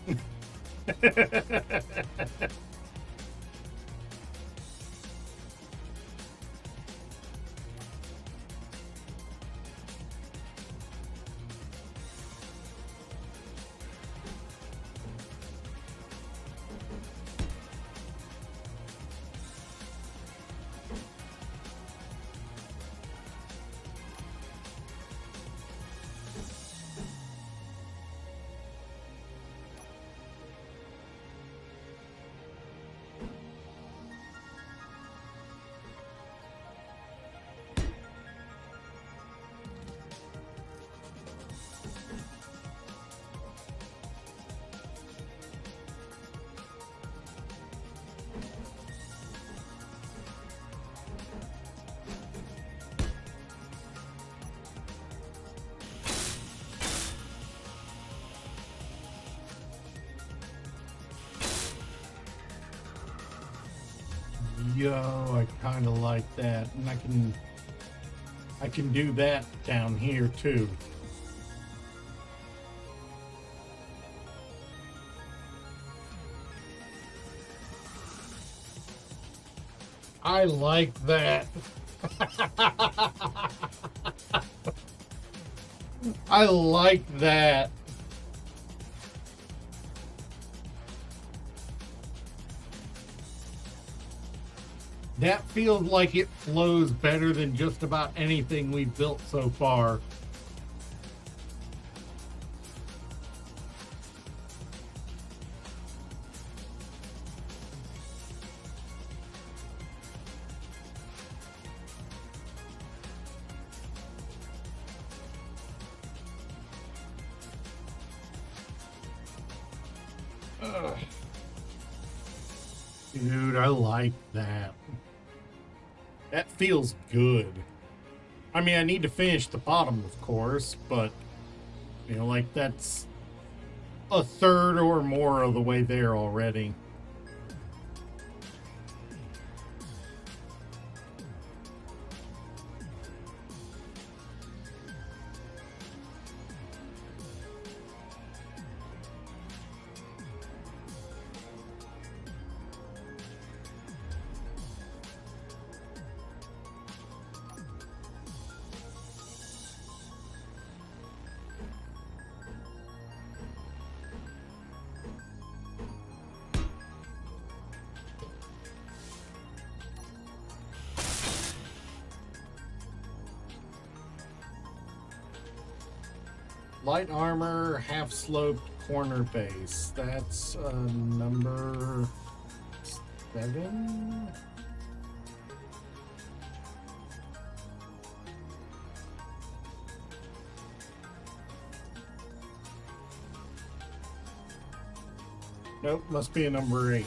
Yo, I kind of like that, and I can do that down here too. I like that. I like that. That feels like it flows better than just about anything we've built so far. Ugh. Dude, I like that. That feels good. I mean, I need to finish the bottom, of course, but, like that's a third or more of the way there already. Light armor, half sloped corner base. That's number 7. Nope, must be a number 8.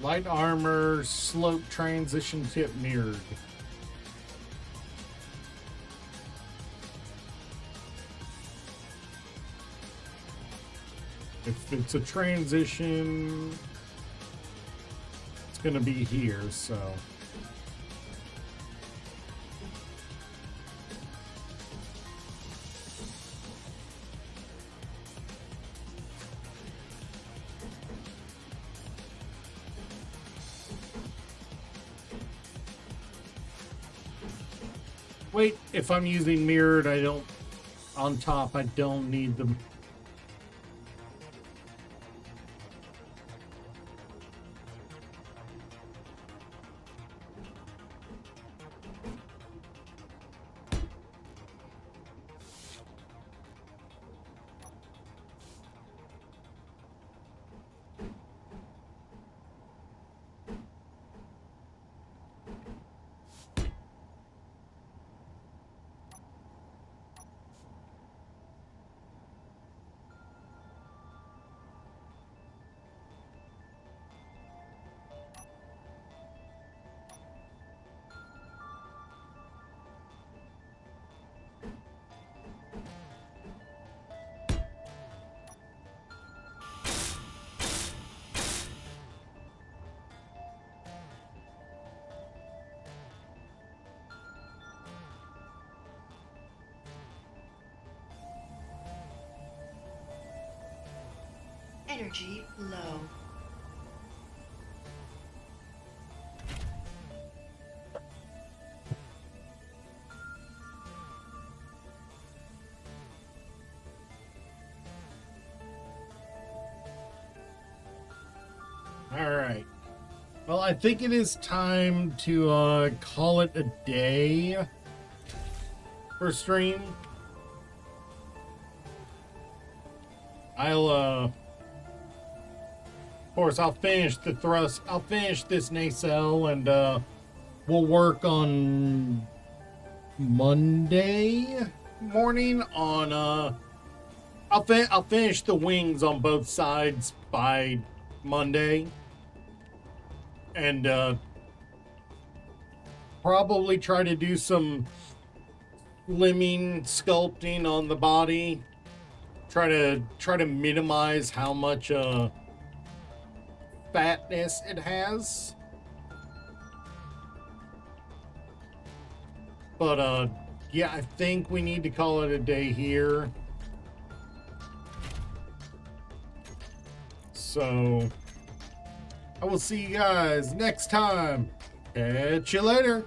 Light armor, slope transition tip mirrored. If it's a transition, it's going to be here, so. Wait, if I'm using mirrored, I don't, on top, I don't need them. Energy low. All right. Well, I think it is time to call it a day for stream. Of course, I'll finish the thrust. I'll finish this nacelle, and we'll work on Monday morning on. I'll finish the wings on both sides by Monday, and probably try to do some slimming, sculpting on the body. Try to minimize how much fatness it has. But yeah, I think we need to call it a day here. So I will see you guys next time. Catch you later.